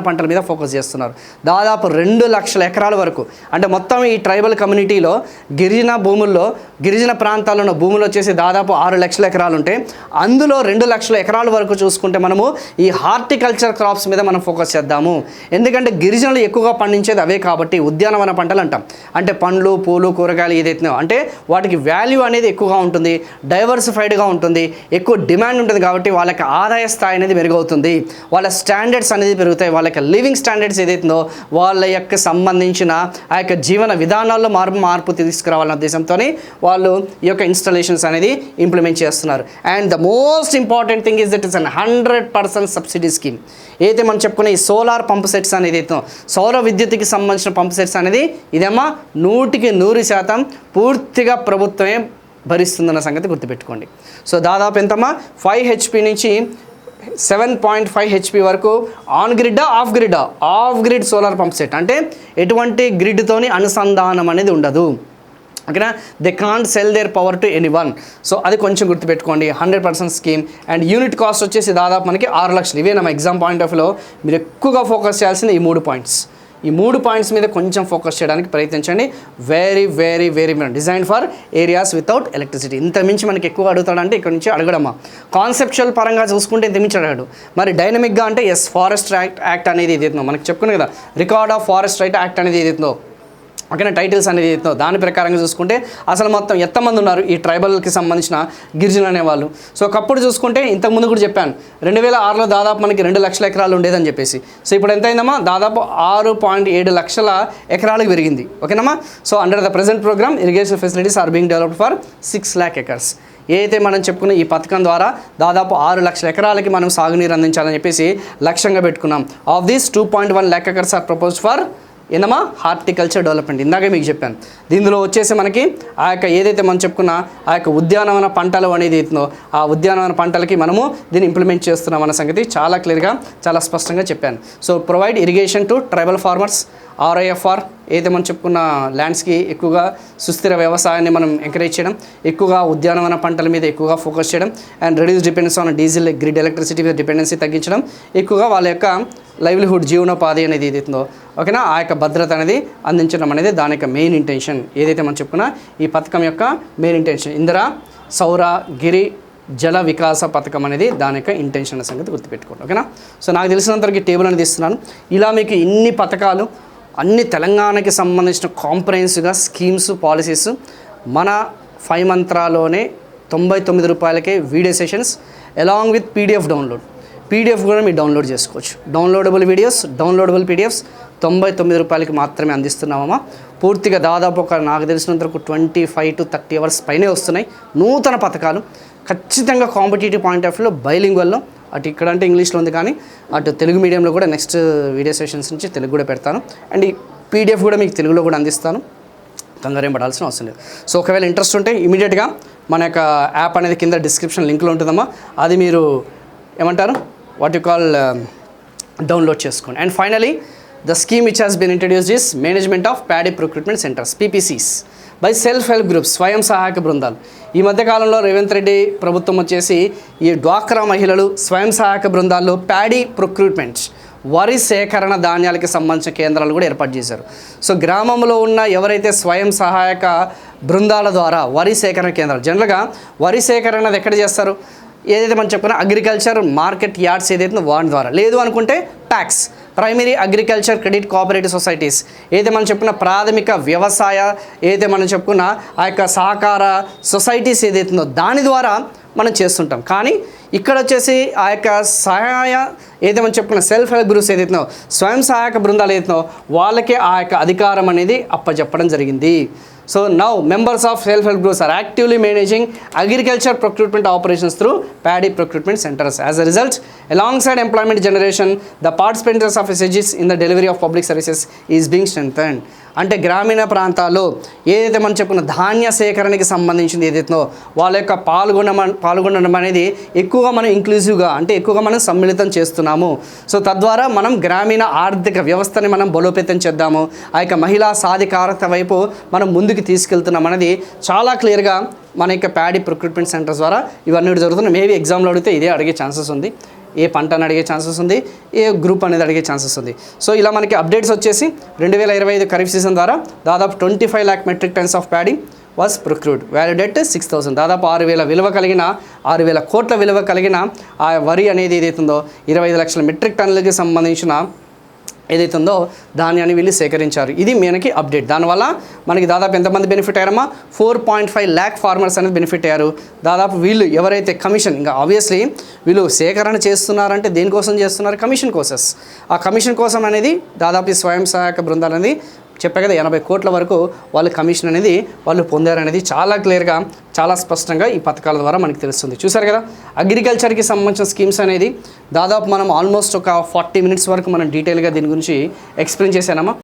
పంటల మీద ఫోకస్ చేస్తున్నారు. దాదాపు 2 లక్షల ఎకరాల వరకు, అంటే మొత్తం ఈ ట్రైబల్ కమ్యూనిటీలో గిరిజన భూముల్లో, గిరిజన ప్రాంతాల్లో ఉన్న భూములు వచ్చేసి దాదాపు 6 లక్షల ఎకరాలు ఉంటాయి. అందులో 2 లక్షల ఎకరాల వరకు చూసుకుంటే మనము ఈ హార్టికల్చర్ క్రాప్స్ మీద మనం ఫోకస్ చేద్దాము. ఎందుకంటే గిరిజనులు ఎక్కువగా పండించేది అవే కాబట్టి ఉద్యానవన పంటలు అంటాం. అంటే పండ్లు, పూలు, కూరగాయలు ఏదైతే అంటే వాటికి వాల్యూ అనేది ఎక్కువగా ఉంటుంది, డైవర్సిఫైడ్గా ఉంటుంది, ఎక్కువ డిమాండ్ ఉంటుంది కాబట్టి వాళ్ళకి ఆదాయ స్థాయి అనేది మెరుగవుతుంది, వాళ్ళ స్టాండర్డ్స్ అనేది పెరుగుతాయి, వాళ్ళ యొక్క లివింగ్ స్టాండర్డ్స్ ఏదైతుందో వాళ్ళ యొక్క సంబంధించిన ఆ యొక్క జీవన విధానాల్లో మార్పు తీసుకురావాలన్న ఉద్దేశంతో వాళ్ళు ఈ యొక్క ఇన్స్టాలేషన్స్ అనేది ఇంప్లిమెంట్ చేస్తున్నారు. And the most important thing is that is an 100% subsidy scheme. ఏదైతే మనం చెప్పుకున్న ఈ సోలార్ పంప్ సెట్స్ అనేది అయితే సౌర విద్యుత్కి సంబంధించిన పంప్ సెట్స్ అనేది ఇదేమో 100% పూర్తిగా ప్రభుత్వమే భరిస్తుందన్న సంగతి గుర్తుపెట్టుకోండి. సో దాదాపు ఎంతమ్మా 5 HP నుంచి 7.5 HP వరకు ఆన్ గ్రిడ్డా, off grid solar pump set, అంటే ఎటువంటి గ్రిడ్తోని అనుసంధానం అనేది ఉండదు, ఓకేనా. They can't sell their power to anyone. So అది కొంచెం గుర్తుపెట్టుకోండి. 100% స్కీమ్. అండ్ యూనిట్ కాస్ట్ వచ్చేసి దాదాపు మనకి 6 లక్షలు. ఇవే నా ఎగ్జామ్ పాయింట్ ఆఫ్ వ్యూలో మీరు ఎక్కువగా ఫోకస్ చేయాల్సింది ఈ 3 పాయింట్స్. ఈ 3 పాయింట్స్ మీద కొంచెం ఫోకస్ చేయడానికి ప్రయత్నించండి. Very very very design for areas without electricity. ఇంత మించి మనకి ఎక్కువ అడుగుతాడంటే ఇక్కడ నుంచి అడగడమా. కాన్సెప్చువల్ పరంగా చూసుకుంటే ఇంత మించి అడగడు. మరి డైనమిక్గా అంటే ఎస్, ఫారెస్ట్ యాక్ట్ అనేది ఏదైతుందో మనకి చెప్పుకున్నాం కదా, record of forest right act అనేది ఏదైతుందో, ఓకేనా, టైటిల్స్ అనేది ఏదైతుందో దాని ప్రకారంగా చూసుకుంటే అసలు మొత్తం ఎంతమంది ఉన్నారు ఈ ట్రైబల్కి సంబంధించిన గిరిజనులు అనేవాళ్ళు. సో ఒకప్పుడు చూసుకుంటే ఇంతకుముందు కూడా చెప్పాను 2006లో దాదాపు మనకి 2 లక్షల ఎకరాలు ఉండేదని చెప్పేసి. సో ఇప్పుడు ఎంత అయిందమ్మా? దాదాపు 6.7 లక్షల ఎకరాలకు పెరిగింది, ఓకేనమ్మా. So under the present programme irrigation facilities are being developed for 6 lakh acres. ఏదైతే మనం చెప్పుకున్న ఈ పథకం ద్వారా దాదాపు 6 లక్షల ఎకరాలకి మనం సాగునీరు అందించాలని చెప్పేసి లక్ష్యంగా పెట్టుకున్నాం. Of these 2.1 lakh acres are proposed for ఏందమ్మా హార్టికల్చర్ డెవలప్మెంట్. ఇందాకే మీకు చెప్పాను. దీనిలో వచ్చేసి మనకి ఆ యొక్క ఏదైతే మనం చెప్పుకున్న ఆ యొక్క ఉద్యానవన పంటలు అనేది అవుతుందో ఆ ఉద్యానవన పంటలకి మనము దీన్ని ఇంప్లిమెంట్ చేస్తున్నాం అన్న సంగతి చాలా క్లియర్గా, చాలా స్పష్టంగా చెప్పాను. So provide irrigation to tribal farmers, RIFR ఏదైతే మనం చెప్పుకున్న ల్యాండ్స్కి ఎక్కువగా సుస్థిర వ్యవసాయాన్ని మనం ఎంకరేజ్ చేయడం, ఎక్కువగా ఉద్యానవన పంటల మీద ఎక్కువగా ఫోకస్ చేయడం, and reduce dependence on diesel grid electricity మీద డిపెండెన్సీ తగ్గించడం, ఎక్కువగా వాళ్ళ యొక్క లైవ్లీహుడ్ జీవనోపాధి అనేది ఏదైతుందో, ఓకేనా, ఆ యొక్క భద్రత అనేది అందించడం అనేది దాని యొక్క మెయిన్ ఇంటెన్షన్. ఏదైతే మనం చెప్పుకున్నా ఈ పథకం యొక్క మెయిన్ ఇంటెన్షన్ ఇందిరా సౌర గిరి జల వికాస పథకం అనేది దాని యొక్క ఇంటెన్షన్ సంగతి గుర్తుపెట్టుకోండి, ఓకేనా. సో నాకు తెలిసినంతవరకు టేబుల్ అనేది ఇస్తున్నాను. ఇలా మీకు ఇన్ని పథకాలు అన్ని తెలంగాణకి సంబంధించిన కాంప్రహెన్సివ్గా స్కీమ్స్ పాలసీస్ మన 5 మంత్రాలోనే 99 రూపాయలకే video sessions along with PDF download. PDF కూడా మీరు డౌన్లోడ్ చేసుకోవచ్చు. డౌన్లోడబుల్ వీడియోస్, డౌన్లోడబుల్ పీడిఎఫ్స్ 99 రూపాయలకి మాత్రమే అందిస్తున్నామమ్మా. పూర్తిగా దాదాపు నాకు తెలిసినంత వరకు 25 to 30 అవర్స్ పైనే వస్తున్నాయి నూతన పథకాలు. ఖచ్చితంగా కాంపిటేటివ్ పాయింట్ ఆఫ్ వ్యూలో బైలింగ్వల్లో, అటు ఇక్కడ అంటే ఇంగ్లీష్లో ఉంది కానీ అటు తెలుగు మీడియంలో కూడా నెక్స్ట్ వీడియో సెషన్స్ నుంచి తెలుగు కూడా పెడతాను. అండ్ ఈ పీడిఎఫ్ కూడా మీకు తెలుగులో కూడా అందిస్తాను, కంగారేం పడాల్సిన అవసరం లేదు. సో ఒకవేళ ఇంట్రెస్ట్ ఉంటే ఇమీడియట్గా మన యొక్క యాప్ అనేది కింద డిస్క్రిప్షన్ లింక్లో ఉంటుందమ్మా, అది మీరు ఏమంటారు వాట్ యు కాల్ డౌన్లోడ్ చేసుకోండి. And finally the scheme which has been introduced is management of paddy procurement centres PPCs by self help groups, స్వయం సహాయక బృందాలు. ఈ మధ్యకాలంలో రేవంత్ రెడ్డి ప్రభుత్వం వచ్చేసి ఈ డ్వాక్రా మహిళలు స్వయం సహాయక బృందాల్లో ప్యాడీ ప్రొక్యూట్మెంట్, వరి సేకరణ ధాన్యాలకి సంబంధించిన కేంద్రాలు కూడా ఏర్పాటు చేశారు. సో గ్రామంలో ఉన్న ఎవరైతే స్వయం సహాయక బృందాల ద్వారా వరి సేకరణ కేంద్రాలు, జనరల్గా వరి సేకరణ అది ఎక్కడ చేస్తారు, ఏదైతే మనం చెప్పుకున్నా అగ్రికల్చర్ మార్కెట్ యార్డ్స్ ఏదైతే వాటి ద్వారా, లేదు అనుకుంటే packs, primary agriculture credit cooperative societies, ఏదైతే మనం చెప్పుకున్న ప్రాథమిక వ్యవసాయ ఏదైతే మనం చెప్పుకున్న ఆ యొక్క సహకార సొసైటీస్ ఏదైతుందో దాని ద్వారా మనం చేస్తుంటాం. కానీ ఇక్కడ వచ్చేసి ఆ యొక్క సహాయ ఏదైతే మనం చెప్పుకున్న సెల్ఫ్ హెల్ప్ గ్రూప్స్ ఏదైతుందో, స్వయం సహాయక బృందాలు ఏదైతుందో వాళ్ళకే ఆ యొక్క అధికారం అనేది అప్పచెప్పడం జరిగింది. So now members of self-help groups are actively managing agriculture procurement operations through paddy procurement centers. As a result, alongside employment generation, the participants of SHGs in the delivery of public services is being strengthened. అంటే గ్రామీణ ప్రాంతాల్లో ఏదైతే మనం చెప్పుకున్న ధాన్య సేకరణకి సంబంధించింది ఏదైతుందో వాళ్ళ యొక్క పాల్గొనడం అనేది ఎక్కువగా మనం ఇంక్లూజివ్గా అంటే ఎక్కువగా మనం సమ్మిళితం చేస్తున్నాము. సో తద్వారా మనం గ్రామీణ ఆర్థిక వ్యవస్థని మనం బలోపేతం చేద్దాము, ఆ యొక్క మహిళా సాధికారత వైపు మనం ముందుకు తీసుకెళ్తున్నాం అనేది చాలా క్లియర్గా మన యొక్క ప్యాడీ ప్రొక్యూట్మెంట్ సెంటర్స్ ద్వారా ఇవన్నీ జరుగుతున్నాయి. మేబీ ఎగ్జామ్లో అడిగితే ఇదే అడిగే ఛాన్సెస్ ఉంది, ఏ పంట అని అడిగే ఛాన్సెస్ ఉంది, ఏ గ్రూప్ అనేది అడిగే ఛాన్సెస్ ఉంది. సో ఇలా మనకి అప్డేట్స్ వచ్చేసి 2025 ఖరీఫ్ సీజన్ ద్వారా దాదాపు 25 lakh metric tons of paddy was procured, valued at 6,000, దాదాపు 6,000 విలువ కలిగిన 6,000 కోట్ల విలువ కలిగిన ఆ వరి అనేది ఏదైతుందో 25 లక్షల మెట్రిక్ టన్నులకి సంబంధించిన ఏదైతుందో ధాన్యాన్ని వీళ్ళు సేకరించారు. ఇది మనకి అప్డేట్. దానివల్ల మనకి దాదాపు ఎంతమంది బెనిఫిట్ అయ్యారమ్మా, 4.5 lakh ఫార్మర్స్ అనేది బెనిఫిట్ అయ్యారు. దాదాపు వీళ్ళు ఎవరైతే కమిషన్, ఇంకా ఆబ్వియస్లీ వీళ్ళు సేకరణ చేస్తున్నారంటే దేనికోసం చేస్తున్నారు, కమిషన్ కోసం. ఆ కమిషన్ కోసం అనేది దాదాపు ఈ స్వయం సహాయక బృందాలు అనేది చెప్పా కదా 80 కోట్ల వరకు వాళ్ళు కమిషన్ అనేది వాళ్ళు పొందారనేది చాలా క్లియర్గా చాలా స్పష్టంగా ఈ పథకాల ద్వారా మనకి తెలుస్తుంది. చూసారు కదా అగ్రికల్చర్కి సంబంధించిన స్కీమ్స్ అనేది దాదాపు మనం ఆల్మోస్ట్ ఒక 40 minutes వరకు మనం డీటెయిల్గా దీని గురించి ఎక్స్ప్లెయిన్ చేశానమ్మా.